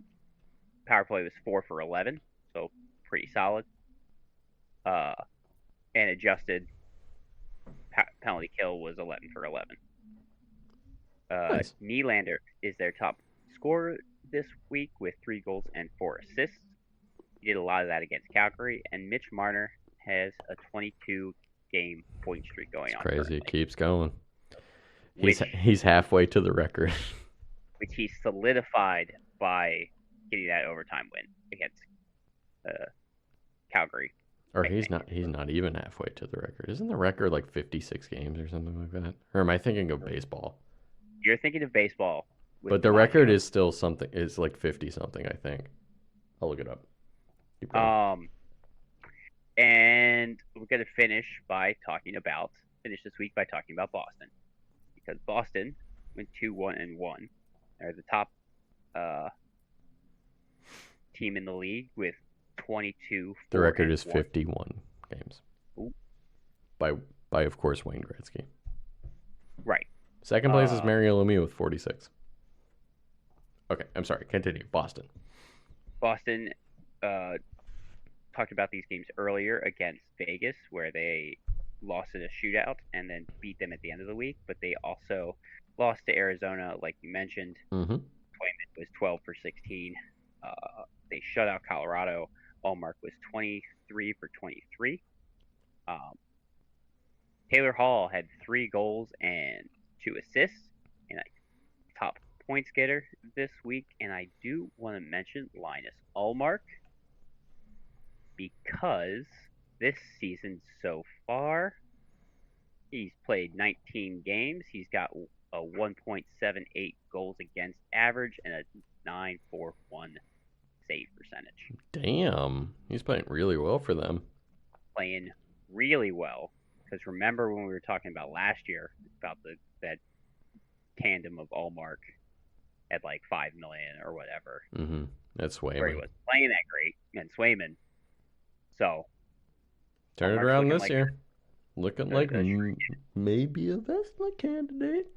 play was 4 for 11, so pretty solid. And adjusted penalty kill was 11 for 11. Nice. Nylander is their top scorer this week with 3 goals and 4 assists. He did a lot of that against Calgary, and Mitch Marner has a 22-game point streak going on. Crazy. Currently, It keeps going. He's halfway to the record. which he solidified by getting that overtime win against Calgary. Or he's not even halfway to the record. Isn't the record like 56 games or something like that? Or am I thinking of baseball? You're thinking of baseball. But the record is still something. Is like 50 something, I think. I'll look it up. Keep going. And we're gonna finish this week by talking about Boston, because Boston went 2-1-1. They're the top team in the league with 22. The record is 51 games. Ooh. By of course Wayne Gretzky. Right. Second place is Mario Lemieux with 46. Okay, I'm sorry. Continue. Boston talked about these games earlier against Vegas, where they lost in a shootout and then beat them at the end of the week. But they also lost to Arizona, like you mentioned. Mm-hmm. Swayman was 12 for 16. They shut out Colorado. Allmark was 23 for 23. Taylor Hall had 3 goals and 2 assists, and a top points getter this week. And I do want to mention Linus Allmark, because this season so far, he's played 19 games. He's got a 1.78 goals against average and a 9.41 save percentage. Damn, he's playing really well for them. Playing really well, because remember when we were talking about last year about that tandem of Allmark at like $5 million or whatever. Mm-hmm. That's Swayman. Where he was playing that great, and Swayman. So turn it Allmark's around looking this year. Looking like maybe a Vezina candidate.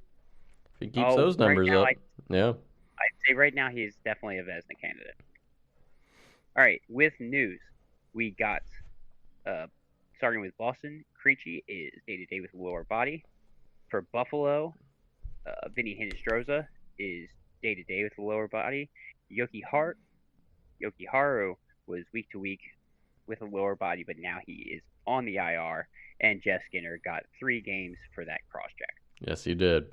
If he keeps those numbers up. Yeah. I'd say right now he's definitely a Vezina candidate. All right, with news, we got, starting with Boston, Krejci is day-to-day with lower body. For Buffalo, Vinny Hinostroza is day-to-day with the lower body. Yoki Haru was week-to-week with a lower body, but now he is on the IR. And Jeff Skinner got 3 games for that cross-check. Yes, he did.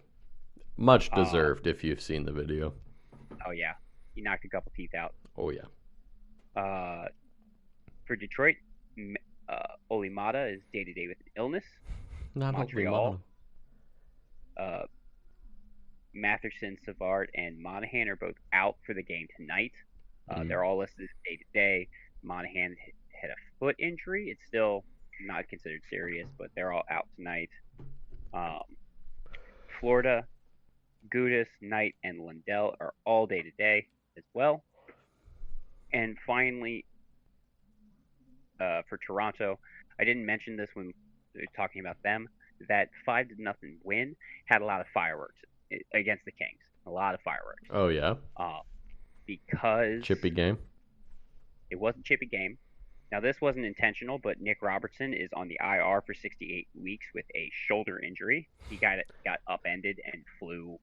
Much deserved if you've seen the video. Oh, yeah. He knocked a couple teeth out. Oh, yeah. For Detroit, Olimata is day-to-day with an illness. Not Montreal. Matherson, Savard, and Monahan are both out for the game tonight. They're all listed day to day. Monahan had a foot injury. It's still not considered serious, but they're all out tonight. Um, Florida, Gudis, Knight, and Lundell are all day to day as well. And finally, for Toronto, I didn't mention this when talking about them. That 5-0 win had a lot of fireworks against the Kings. A lot of fireworks. Oh yeah. Because Chippy game. It wasn't chippy game. Now this wasn't intentional, but Nick Robertson is on the IR for 68 weeks with a shoulder injury. He got upended and flew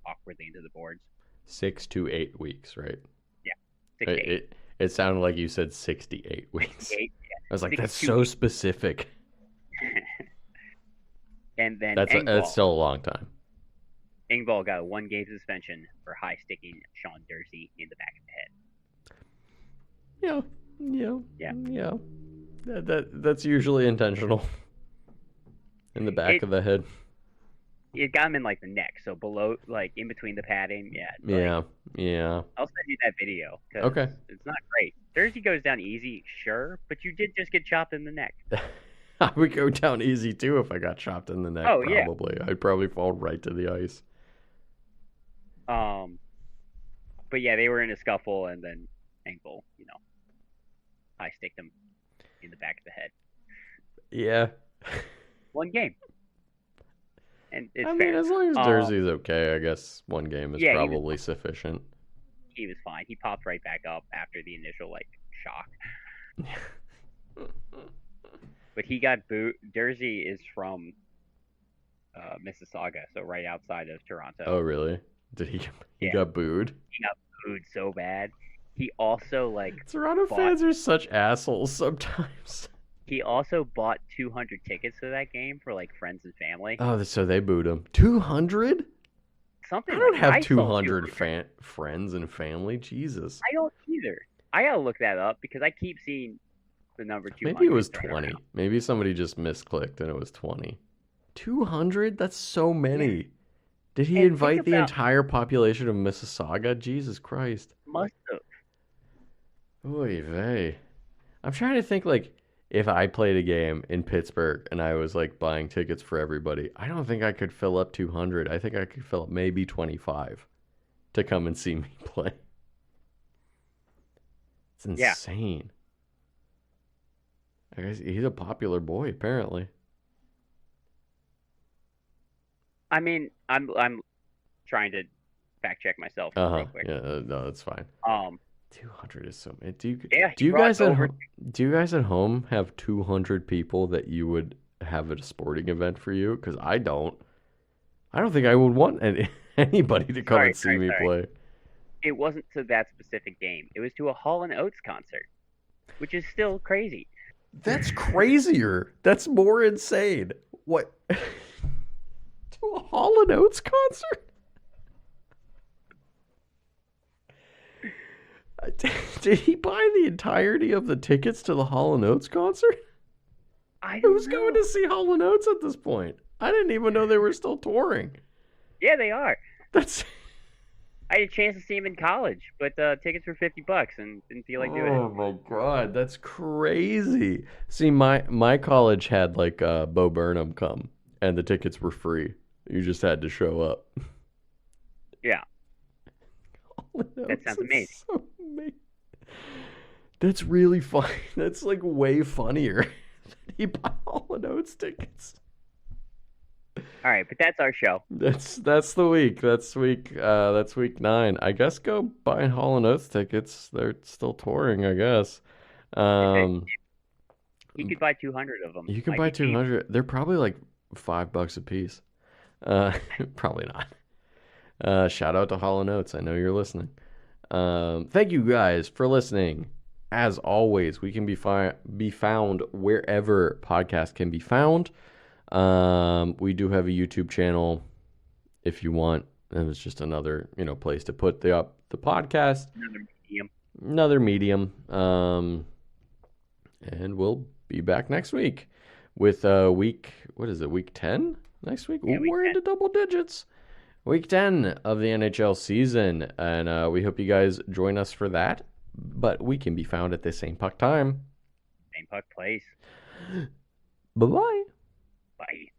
awkwardly into the boards. 6 to 8 weeks, right? Yeah, 6 to 8. It sounded like you said 68 weeks. 68, yeah. I was like, that's so weeks. Specific. And then that's still a long time. Engvall got a 1-game suspension for high sticking Sean Dursey in the back of the head. Yeah. That's usually intentional. In the back of the head. It got him in like the neck, so below, like in between the padding. Yeah. I'll send you that video. Okay. It's not great. Dursey goes down easy, sure, but you did just get chopped in the neck. I would go down easy too if I got chopped in the neck. Oh, probably. Yeah. I'd probably fall right to the ice. But yeah, they were in a scuffle, and then Engvall, high sticked him in the back of the head. Yeah. 1 game. And it's fair. fair. As long as Dursey's okay, I guess 1 game is probably sufficient. He was fine. He popped right back up after the initial shock. But he got booed. Dursey is from Mississauga, so right outside of Toronto. Oh, really? Did he got booed? He got booed so bad. He also Toronto fans are such assholes sometimes. He also bought 200 tickets to that game for friends and family. Oh, so they booed him. 200? Something. I don't have 200 friends and family. Jesus. I don't either. I gotta look that up because I keep seeing the number 200. Maybe it was 20. Maybe somebody just misclicked and it was 20. 200? That's so many. Yeah. Did he invite the entire population of Mississauga? Jesus Christ. Must have. Oy vey. I'm trying to think if I played a game in Pittsburgh and I was buying tickets for everybody, I don't think I could fill up 200. I think I could fill up maybe 25 to come and see me play. It's insane. I guess he's a popular boy, apparently. I mean, I'm trying to fact check myself real quick. Yeah, no, that's fine. 200 is so many. Do you guys at home have 200 people that you would have at a sporting event for you? Because I don't. I don't think I would want anybody to come and see me play. It wasn't to that specific game. It was to a Hall & Oates concert, which is still crazy. That's crazier. That's more insane. What? To a Hall & Oates concert? Did he buy the entirety of the tickets to the Hall & Oates concert? Who's going to see Hall & Oates at this point? I didn't even know they were still touring. Yeah, they are. I had a chance to see him in college, but tickets were $50 and didn't feel like doing it. Oh my god, that's crazy. See, my college had Bo Burnham come, and the tickets were free. You just had to show up. Yeah. That sounds amazing. So amazing. That's really funny. That's way funnier than he bought Hall & Oates tickets. All right, but that's our show. That's the week. That's week 9. I guess go buy Hall & Oates tickets. They're still touring, I guess. You could buy 200 of them. You can buy 200. They're probably $5 a piece. Probably not. Shout out to Hall & Oates. I know you're listening. Thank you guys for listening. As always, we can be found wherever podcasts can be found. We do have a YouTube channel if you want. And it's just another, place to put the podcast. Another medium. And we'll be back next week with week 10 next week? Yeah, we're into double digits. Week 10 of the NHL season, and we hope you guys join us for that. but we can be found at the same puck time. Same puck place. Bye bye. Bye.